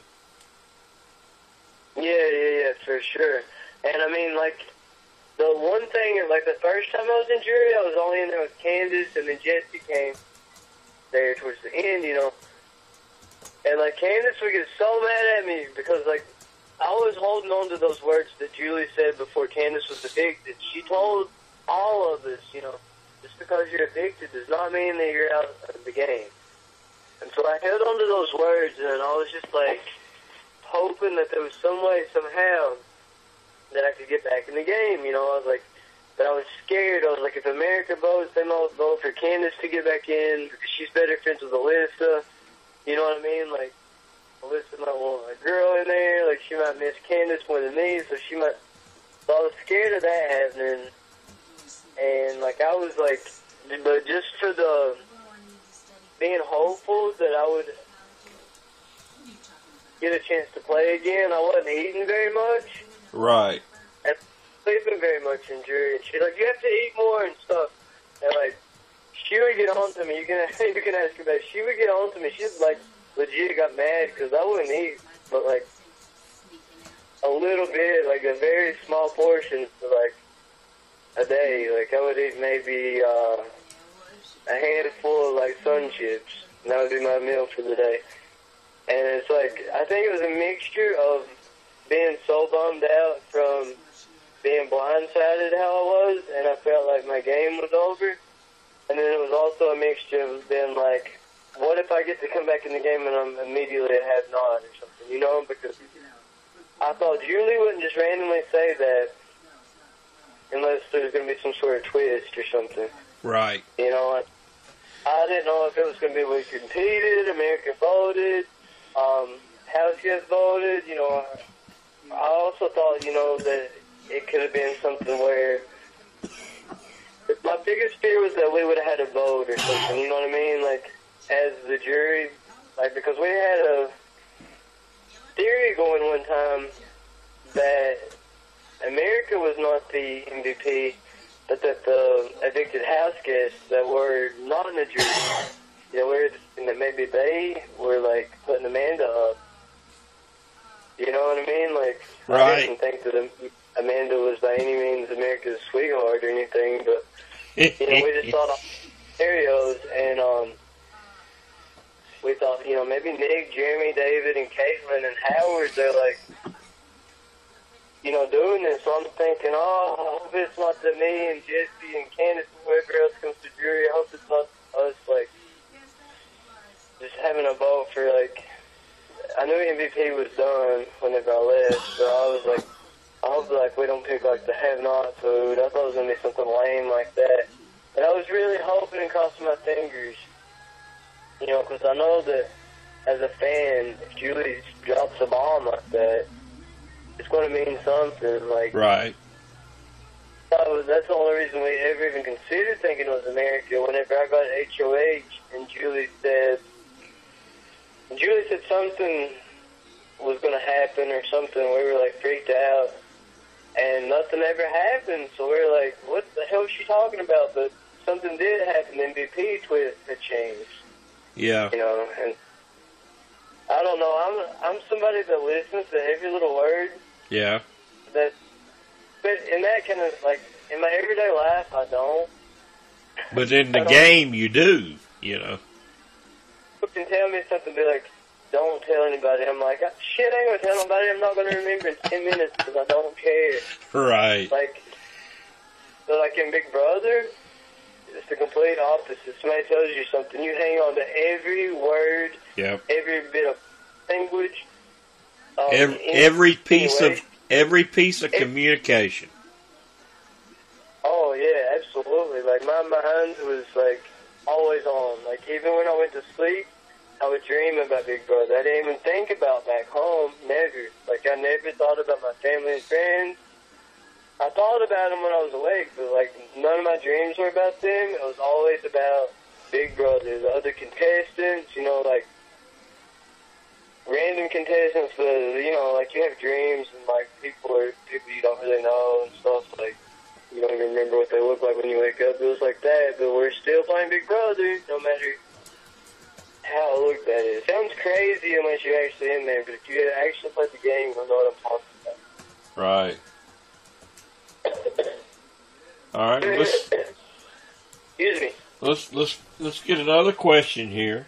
Yeah, for sure. And I mean, like, the one thing, like, the first time I was in jury, I was only in there with Candace, and then Jesse came there towards the end, you know. And, like, Candace would get so mad at me because, like, I was holding on to those words that Julie said before Candace was evicted. She told all of us, you know, just because you're evicted does not mean that you're out of the game. And so I held on to those words, and I was just, like, hoping that there was some way, somehow, that I could get back in the game, you know. I was like, but I was scared. I was like, if America votes, they might vote for Candace to get back in because she's better friends with Alyssa. You know what I mean? Like, Alyssa might want a girl in there. Like, she might miss Candace more than me, so she might. So I was scared of that happening. And, like, I was like, but just for the being hopeful that I would get a chance to play again, I wasn't eating very much. Right. And sleeping very much in jury. And she's like, you have to eat more and stuff. And, like, she would get on to me. You can ask her about it. She would get on to me. She's like, legit got mad because I wouldn't eat, but like a little bit, like a very small portion for like a day. Like I would eat maybe a handful of like Sun Chips, and that would be my meal for the day. And it's like, I think it was a mixture of being so bummed out from being blindsided how I was, and I felt like my game was over. And then it was also a mixture of being like, what if I get to come back in the game and I'm immediately a have-not or something, you know? Because I thought Julie wouldn't just randomly say that unless there's going to be some sort of twist or something. Right. You know, I didn't know if it was going to be we competed, America voted, House guests voted, you know. I also thought, you know, that it could have been something where my biggest fear was that we would have had a vote or something, you know what I mean? Like, as the jury, like, because we had theory going one time that America was not the MVP, but that the evicted house guests that were not in the jury, and that maybe they were, like, putting Amanda up. You know what I mean? Like, right. I didn't think that Amanda was by any means America's sweetheart or anything, but, we just thought of scenarios, and, we thought, maybe Nick, Jeremy, David, and Caitlin, and Howard, they're, like, doing this. So I'm thinking, I hope it's not to me and Jesse and Candace and whoever else comes to jury. I hope it's not us, like, just having a vote for, like, I knew MVP was done whenever I left, so I was like, I hope, like, we don't pick, like, the have-not food. I thought it was going to be something lame like that. And I was really hoping and crossing my fingers, because I know that as a fan, if Julie drops a bomb like that, it's going to mean something. Like, right. That's the only reason we ever even considered thinking it was America. Whenever I got HOH and Julie said something was going to happen or something, we were, like, freaked out. And nothing ever happened, so we were like, what the hell is she talking about? But something did happen. The MVP twist had changed. Yeah. And I don't know. I'm somebody that listens to every little word. Yeah. But in that kind of, like, in my everyday life, I don't. But in the game, you do, People can tell me something, be like, don't tell anybody. I'm like, shit, I ain't going to tell nobody. I'm not going to remember in 10 minutes because I don't care. Right. Like in Big Brother, it's the complete opposite. Somebody tells you something, you hang on to every word, yep. every bit of language, every piece of communication. Oh yeah, absolutely. Like my mind was like always on. Like even when I went to sleep, I would dream about Big Brother. I didn't even think about back home. Never. Like I never thought about my family and friends. I thought about them when I was awake, but like none of my dreams were about them. It was always about Big Brother, the other contestants, like random contestants, but like you have dreams and like people you don't really know and stuff. Like you don't even remember what they look like when you wake up. It was like that, but we're still playing Big Brother, no matter how I looked at it. It sounds crazy unless you're actually in there, but if you actually played the game, you'll know what I'm talking about. Right. All right. Excuse me. Let's get another question here.